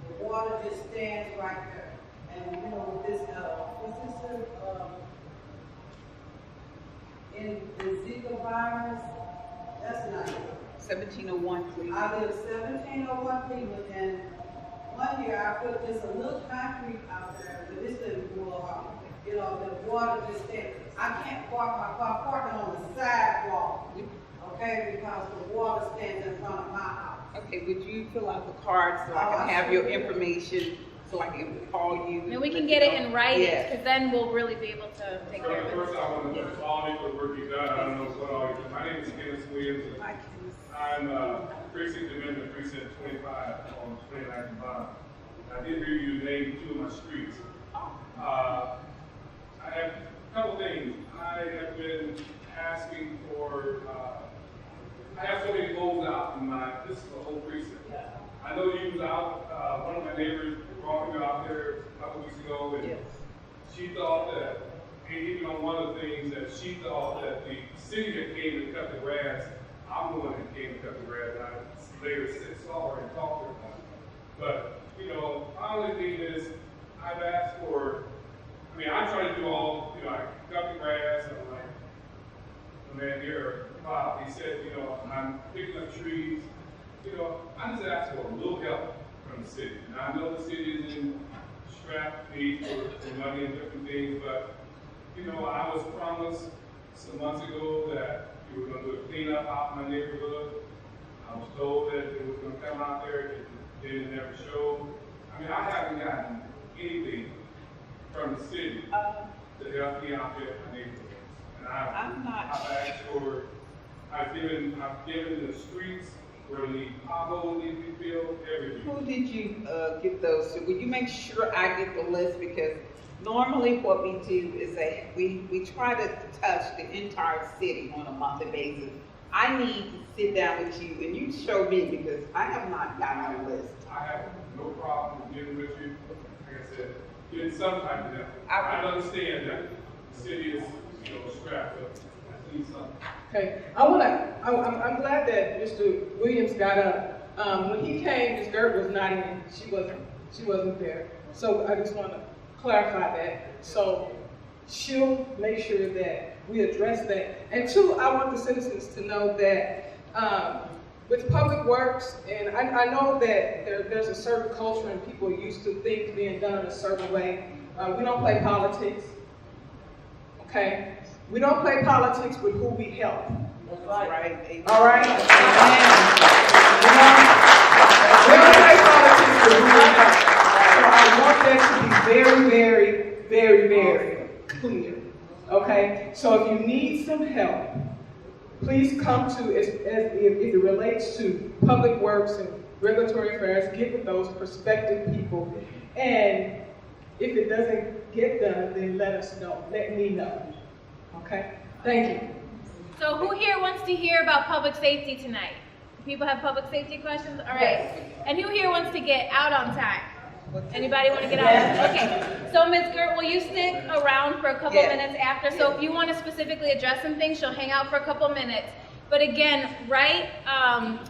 the water just stands right there. And you know, this, what's this, in the Zika virus, that's not it. 1701 Cleveland. I live 1701 Cleveland, and one year I put just a little concrete out there, but this didn't blow off. You know, the water just stayed. I can't park my car, parking on the sidewalk, okay, because the water stands in front of my house. Okay, would you fill out the card so I can have your information, so I can call you? And we can get it in writing, Yes. because then we'll really be able to take care of it. First, I want to thank all of you for the work you've done. I don't know what all you do. My name is Kenneth Williams. I'm precinct commander, precinct 25 on 29th and Bond. I did hear you name two of my streets. I have a couple things. I have been asking for, I have so many holes out in this is the whole precinct. I know you was out, one of my neighbors brought me out there a couple weeks ago, and she thought that, and even on one of the things that she thought that the city had came to cut the grass. I'm the one that came to cut the grass. I later saw her and talked to her about it. But, you know, my only thing is, I've asked for, I mean, I try to do all, you know, I cut the grass, and I'm like, the man here, Bob, he said, you know, I'm picking up trees. You know, I just asked for a little help from the city. And I know the city is in strapped need for money and different things, but, you know, I was promised some months ago that you were going to do a cleanup out in my neighborhood. I was told that it was going to come out there, and it never showed. I mean, I haven't gotten anything from the city to help me out there in my neighborhood. And I've asked for, I've given the streets where the potholes need to be filled, everything. Who did you get those to? Would you make sure I get the list? Because normally what we do is that we try to touch the entire city on a monthly basis. I need to sit down with you and you show me, because I have not gotten a list. I have no problem getting with you. Like I said, getting some type of help. I understand that the city is, you know, strapped up. I need something. Okay, I'm glad that Mr. Williams got up. When he came, Ms. Gert was not in, she wasn't there. So I just want to clarify that. So she'll make sure that we address that. And two, I want the citizens to know that with public works, and I know that there's a certain culture and people are used to things being done a certain way. We don't play politics, okay? We don't play politics with who we help. That's right. All right? We don't play politics with who we help. So I want that to be very, very, very, very clear. Okay? So if you need some help, please come to, if it relates to public works and regulatory affairs, get with those prospective people. And if it doesn't get done, then let us know. Let me know. Okay? Thank you. So who here wants to hear about public safety tonight? People have public safety questions? All right. And who here wants to get out on time? Anybody want to get out? Okay. So Ms. Gert, will you stick around for a couple minutes after? So if you want to specifically address some things, she'll hang out for a couple minutes. But again, write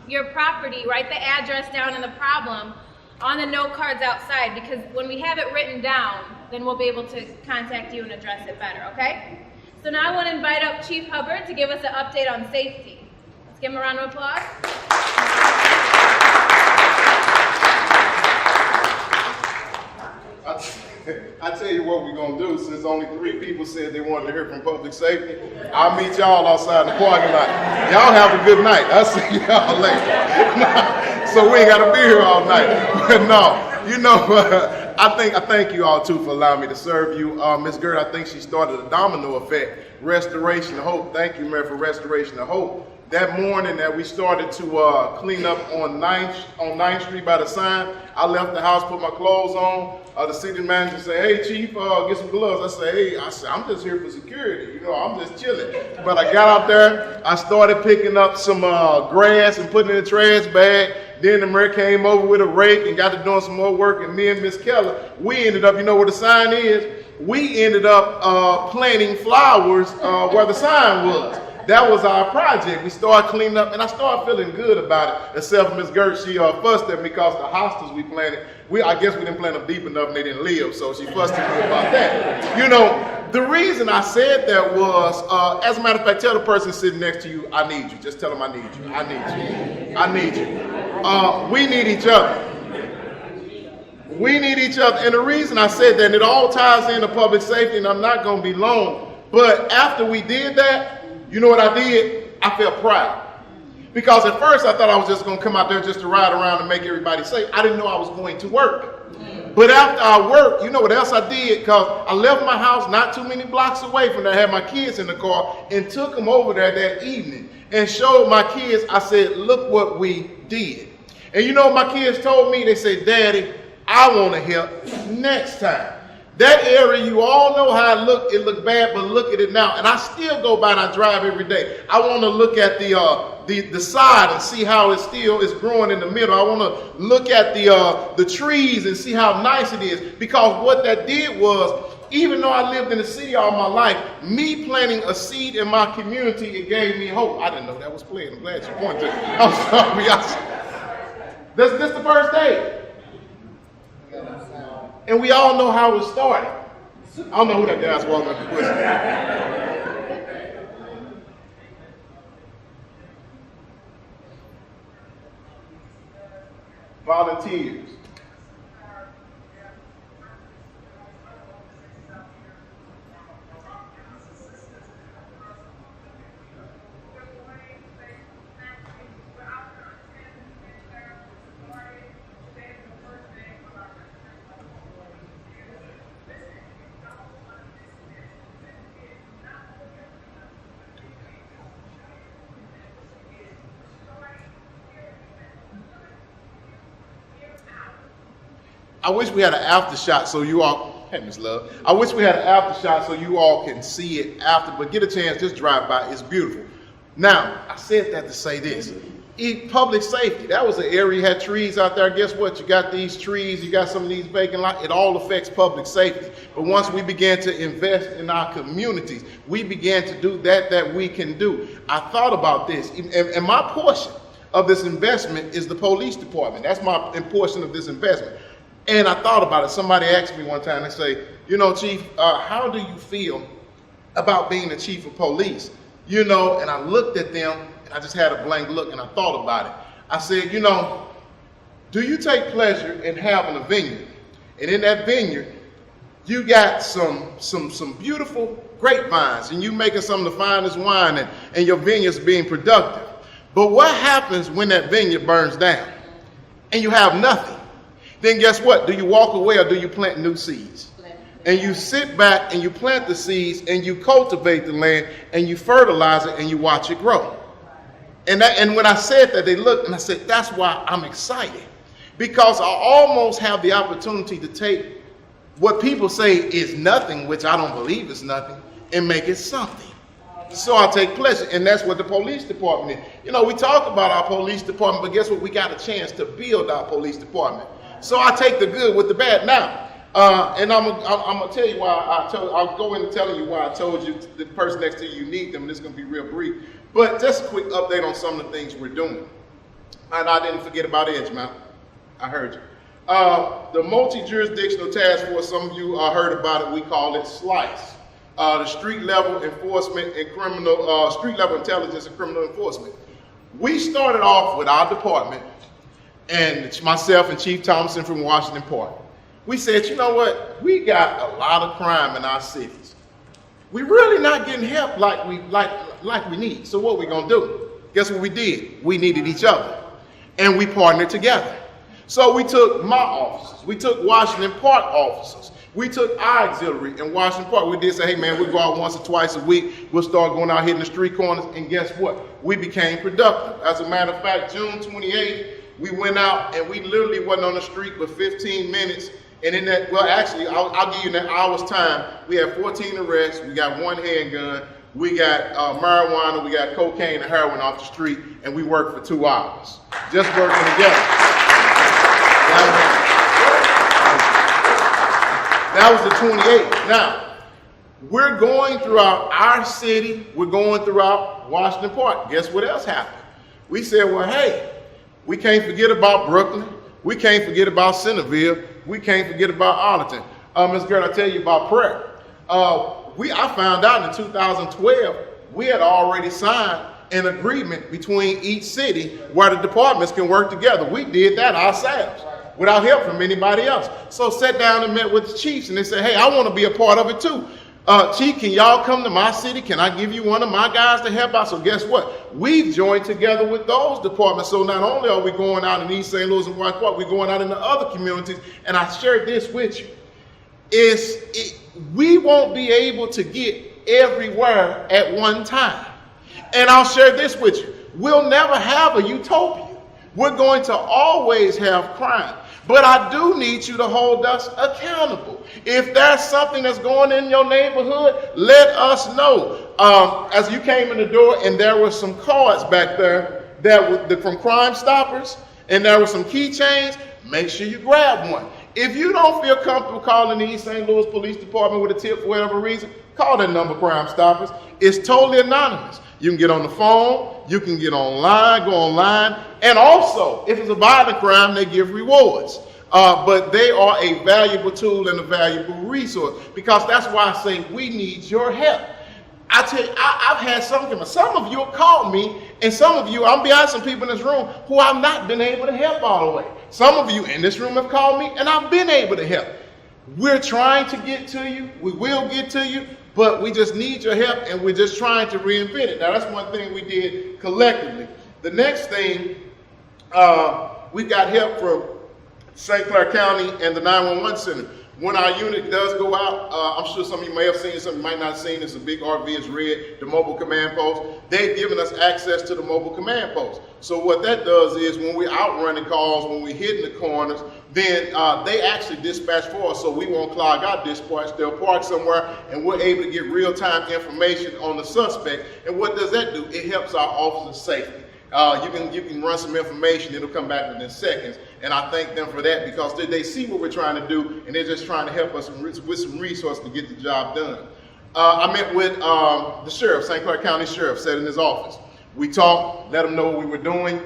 your property, write the address down and the problem on the note cards outside, because when we have it written down, then we'll be able to contact you and address it better, okay? So now I want to invite up Chief Hubbard to give us an update on safety. Let's give him a round of applause. I tell you what we're gonna do, since only 3 people said they wanted to hear from public safety, I'll meet y'all outside the parking lot. Y'all have a good night. I'll see y'all later. So we ain't gotta be here all night. But no, you know, I thank you all too for allowing me to serve you. Ms. Gert, I think she started a domino effect. Restoration of Hope. Thank you, Mayor, for Restoration of Hope. That morning that we started to clean up on 9th Street by the sign, I left the house, put my clothes on. The city manager said, "Hey, Chief, get some gloves." I said, "Hey," I'm just here for security. You know, I'm just chilling. But I got out there, I started picking up some grass and putting it in the trash bag. Then the mayor came over with a rake and got to doing some more work. And me and Miss Keller, we ended up, you know where the sign is? We ended up planting flowers where the sign was. That was our project. We started cleaning up, and I started feeling good about it. Except for Ms. Gert, she fussed at me because the hostels we planted, I guess we didn't plant them deep enough and they didn't live, so she fussed at me about that. You know, the reason I said that was, as a matter of fact, tell the person sitting next to you, I need you. Just tell them I need you. I need you. I need you. We need each other. We need each other. And the reason I said that, and it all ties into public safety, and I'm not going to be long, but after we did that, you know what I did? I felt proud. Because at first I thought I was just going to come out there just to ride around and make everybody safe. I didn't know I was going to work. But after I worked, you know what else I did? Because I left my house not too many blocks away from there. I had my kids in the car and took them over there that evening and showed my kids. I said, look what we did. And you know what my kids told me? They said, Daddy, I want to help next time. That area, you all know how it looked bad, but look at it now. And I still go by and I drive every day. I want to look at the side and see how it still is growing in the middle. I want to look at the trees and see how nice it is. Because what that did was, even though I lived in the city all my life, me planting a seed in my community, it gave me hope. I didn't know that was playing. I'm glad you pointed to it. I'm sorry. This the first day. And we all know how it started. I don't know who that guy's walking up the pussy. Volunteers. I wish we had an after shot so you all, hey Miss Love, I wish we had an after shot so you all can see it after, but get a chance, just drive by, it's beautiful. Now, I said that to say this, public safety, that was an area, you had trees out there, guess what, you got these trees, you got some of these vacant lots, it all affects public safety. But once we began to invest in our communities, we began to do that we can do. I thought about this, and my portion of this investment is the police department, that's my portion of this investment. And I thought about it. Somebody asked me one time, they say, you know, Chief, how do you feel about being the chief of police? You know, and I looked at them and I just had a blank look and I thought about it. I said, you know, do you take pleasure in having a vineyard? And in that vineyard, you got some beautiful grapevines and you making some of the finest wine and your vineyard's being productive. But what happens when that vineyard burns down and you have nothing? Then guess what? Do you walk away or do you plant new seeds? And you sit back and you plant the seeds and you cultivate the land and you fertilize it and you watch it grow. And when I said that, they looked and I said, that's why I'm excited. Because I almost have the opportunity to take what people say is nothing, which I don't believe is nothing, and make it something. So I take pleasure, and that's what the police department is. You know, we talk about our police department, but guess what? We got a chance to build our police department. So I take the good with the bad. Now, and I'm gonna tell you why I'll go into telling you why I told you the person next to you need them, and it's gonna be real brief. But just a quick update on some of the things we're doing. And I didn't forget about Edgemount. I heard you. The multi-jurisdictional task force, some of you heard about it, we call it SLICE. The street level enforcement and criminal, street level intelligence and criminal enforcement. We started off with our department, and it's myself and Chief Thompson from Washington Park. we said, you know what? We got a lot of crime in our cities. We really not getting help like we need. So what we gonna do? Guess what we did? We needed each other, and we partnered together. So we took my officers, we took Washington Park officers, we took our auxiliary in Washington Park. We did say, hey man, we go out once or twice a week. We'll start going out hitting the street corners, and guess what? We became productive. As a matter of fact, June 28th, we went out and we literally wasn't on the street but 15 minutes. And in that, well, actually, I'll give you in that hour's time, we had 14 arrests, we got 1 handgun, we got marijuana, we got cocaine and heroin off the street, and we worked for 2 hours. Just working together. That was the 28th. Now, we're going throughout our city, we're going throughout Washington Park. Guess what else happened? We said, well, hey, we can't forget about Brooklyn. We can't forget about Centerville. We can't forget about Arlington. Ms. Girl, I tell you about prayer. I found out in 2012, we had already signed an agreement between each city where the departments can work together. We did that ourselves without help from anybody else. So sat down and met with the chiefs, and they said, hey, I want to be a part of it too. Chief, can y'all come to my city? Can I give you one of my guys to help out? So guess what? We've joined together with those departments. So not only are we going out in East St. Louis and White Park, we're going out in the other communities. And I shared this with you. We won't be able to get everywhere at one time. And I'll share this with you. We'll never have a utopia. We're going to always have crime. But I do need you to hold us accountable. If there's something that's going in your neighborhood, let us know. As you came in the door and there were some cards back there that were from Crime Stoppers, and there were some keychains, make sure you grab one. If you don't feel comfortable calling the East St. Louis Police Department with a tip for whatever reason, call that number, Crime Stoppers. It's totally anonymous. You can get on the phone, you can get online, go online, and also, if it's a violent crime, they give rewards. But they are a valuable tool and a valuable resource, because that's why I say we need your help. I tell you, I've had some of you have called me, and some of you, I'm behind some people in this room who I've not been able to help all the way. Some of you in this room have called me, and I've been able to help. We're trying to get to you. We will get to you, but we just need your help, and we're just trying to reinvent it. Now, that's one thing we did collectively. The next thing, we got help from St. Clair County and the 911 Center. When our unit does go out, I'm sure some of you may have seen, some of you might not have seen, it's a big RV, it's red, the mobile command post. They've given us access to the mobile command post. So what that does is when we're out running calls, when we're hitting the corners, then they actually dispatch for us, so we won't clog our dispatch. They'll park somewhere, and we're able to get real-time information on the suspect. And what does that do? It helps our officers' safety. You can run some information, it'll come back within seconds. And I thank them for that, because they see what we're trying to do, and they're just trying to help us with some resources to get the job done. I met with the sheriff, St. Clair County Sheriff, sat in his office. We talked, let him know what we were doing.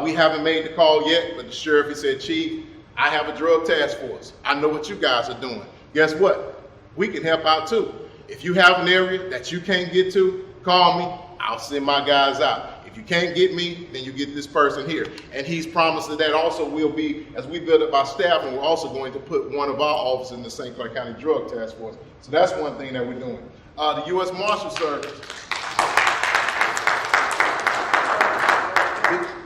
We haven't made the call yet, but the sheriff, he said, Chief, I have a drug task force. I know what you guys are doing. Guess what? We can help out too. If you have an area that you can't get to, call me, I'll send my guys out. If you can't get me, then you get this person here. And he's promised that also will be, as we build up our staff, and we're also going to put one of our officers in the St. Clair County Drug Task Force. So that's one thing that we're doing. The U.S. Marshal Service.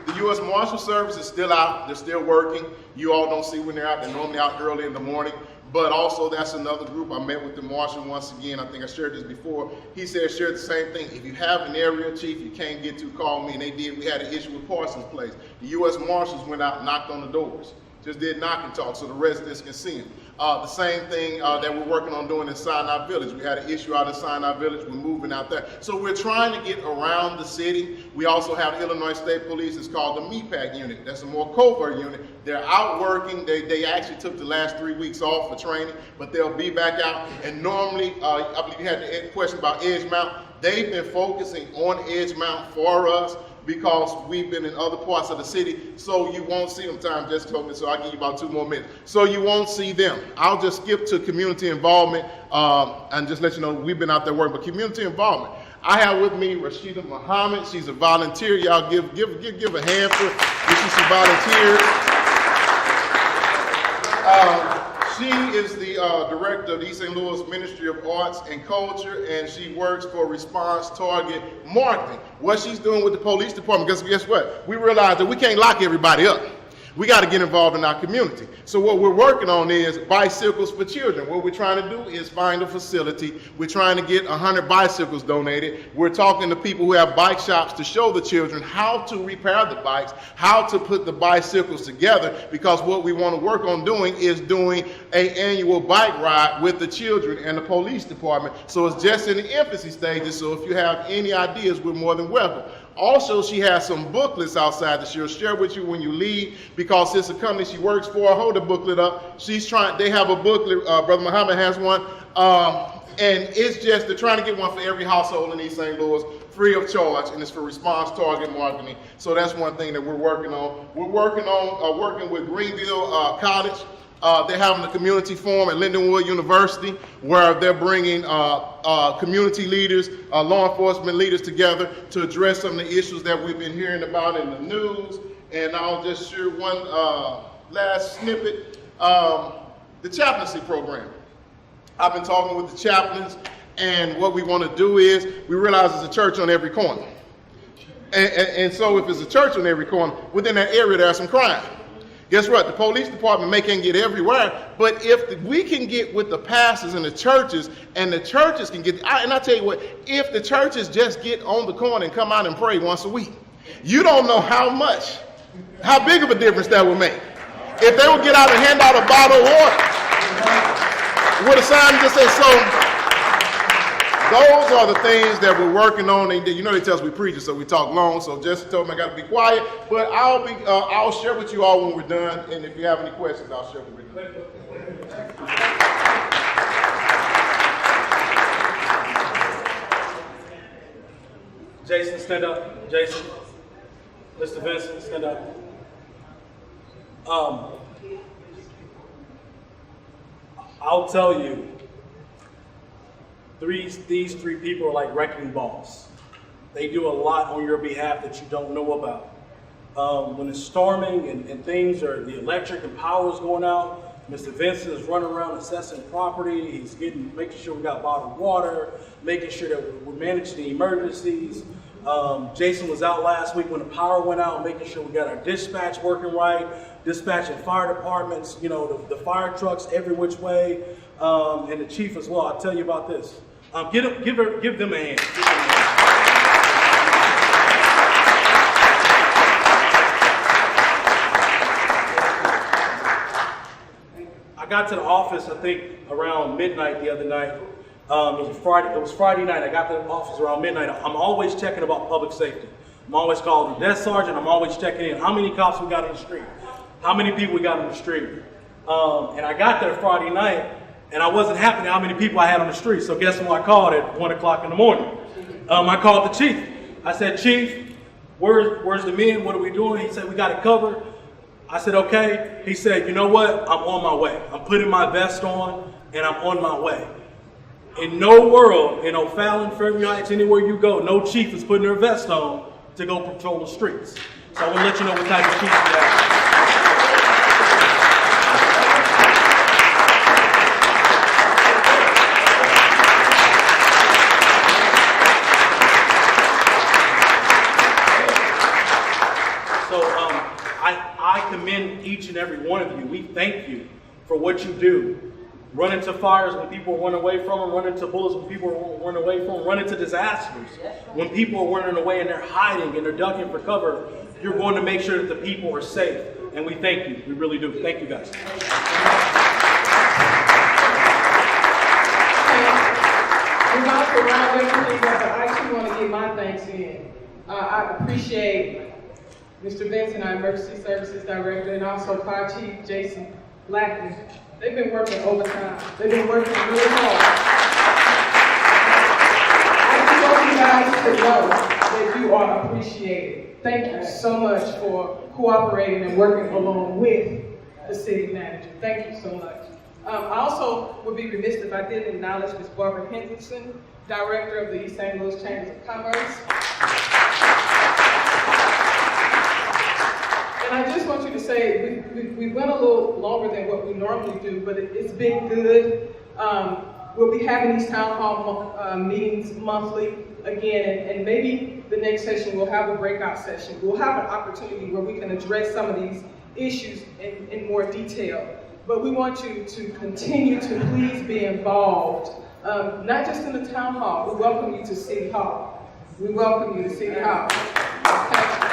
The U.S. Marshal Service is still out. They're still working. You all don't see when they're out. They're normally out early in the morning. But also, that's another group. I met with the marshal once again. I think I shared this before. He said, share the same thing. If you have an area, Chief, you can't get to, call me. And they did. We had an issue with Parsons Place. The U.S. Marshals went out and knocked on the doors. Just did knock and talk so the residents can see them. The same thing that we're working on doing in Sinai Village. We had an issue out in Sinai Village. We're moving out there. So we're trying to get around the city. We also have Illinois State Police. It's called the MEPAC unit. That's a more covert unit. They're out working. They actually took the last 3 weeks off for training, but they'll be back out. And normally, I believe you had the question about Edgemount. They've been focusing on Edgemount for us, because we've been in other parts of the city, so you won't see them. Time just told me, so I'll give you about 2 more minutes. So you won't see them. I'll just skip to community involvement and just let you know we've been out there working. But community involvement, I have with me Rashida Muhammad. She's a volunteer. Y'all give a hand for her. She's a volunteer. the director of the East St. Louis Ministry of Arts and Culture, and she works for Response Target Marketing. What she's doing with the police department, because guess what? We realize that we can't lock everybody up. We got to get involved in our community. So what we're working on is bicycles for children. What we're trying to do is find a facility. We're trying to get 100 bicycles donated. We're talking to people who have bike shops to show the children how to repair the bikes, how to put the bicycles together, because what we want to work on doing is doing an annual bike ride with the children and the police department. So it's just in the infancy stages, so if you have any ideas, we're more than welcome. Also, she has some booklets outside that she'll share with you when you leave, because it's a company she works for. Hold the booklet up. They have a booklet, Brother Muhammad has one, and it's just, they're trying to get one for every household in East St. Louis, free of charge, and it's for Response Target Marketing. So that's one thing that we're working on. We're working with Greenville College. They're having a community forum at Lindenwood University where they're bringing community leaders, law enforcement leaders together to address some of the issues that we've been hearing about in the news. And I'll just share one last snippet. The chaplaincy program. I've been talking with the chaplains, and what we want to do is, we realize there's a church on every corner. And so if there's a church on every corner, within that area there's some crime. Guess what? The police department can't get everywhere, but if we can get with the pastors and the churches can get, and I tell you what, if the churches just get on the corner and come out and pray once a week, you don't know how big of a difference that would make. If they would get out and hand out a bottle of water with a sign that just says, so, those are the things that we're working on. And you know they tell us we preach, so we talk long. So Jesse told me I got to be quiet. But I'll share with you all when we're done. And if you have any questions, I'll share when we're done. Jason, stand up. Jason. Mr. Vincent, stand up. I'll tell you, these three people are like wrecking balls. They do a lot on your behalf that you don't know about. When it's storming and things are, the electric and power is going out, Mr. Vincent is running around assessing property. He's making sure we got bottled water, making sure that we're managing the emergencies. Jason was out last week when the power went out, making sure we got our dispatch working right, dispatching fire departments, you know, the fire trucks every which way, and the chief as well. I'll tell you about this. Give them a hand. I got to the office, I think, around midnight the other night. It was Friday night. I got to the office around midnight. I'm always checking about public safety. I'm always calling the desk sergeant. I'm always checking in. How many cops we got on the street? How many people we got on the street? And I got there Friday night, and I wasn't happy how many people I had on the street. So guess who I called at 1 o'clock in the morning? I called the chief. I said, Chief, where's the men? What are we doing? He said, we got it covered. I said, okay. He said, you know what? I'm on my way. I'm putting my vest on, and I'm on my way. In no world, in O'Fallon, Fairview Heights, anywhere you go, no chief is putting their vest on to go patrol the streets. So I want to let you know what type of chief we have. I commend each and every one of you. We thank you for what you do. Run into fires when people run away from them, run into bullets when people run away from them, run into disasters. When people are running away and they're hiding and they're ducking for cover, you're going to make sure that the people are safe. And we thank you. We really do. Thank you, guys. We're about to round everything up, but I actually want to get my thanks in. I appreciate Mr. Vincent, our Emergency Services Director, and also Fire Chief Jason Blackman. They've been working overtime. They've been working really hard. I just want you guys to know that you are appreciated. Thank you so much for cooperating and working along with the city manager. Thank you so much. I also would be remiss if I didn't acknowledge Ms. Barbara Henderson, Director of the East St. Louis Chambers of Commerce. And I just want you to say, we went a little longer than what we normally do, but it's been good. We'll be having these town hall meetings monthly again, and maybe the next session we'll have a breakout session. We'll have an opportunity where we can address some of these issues in more detail. But we want you to continue to please be involved, not just in the town hall. We welcome you to City Hall. We welcome you to City Hall. Okay?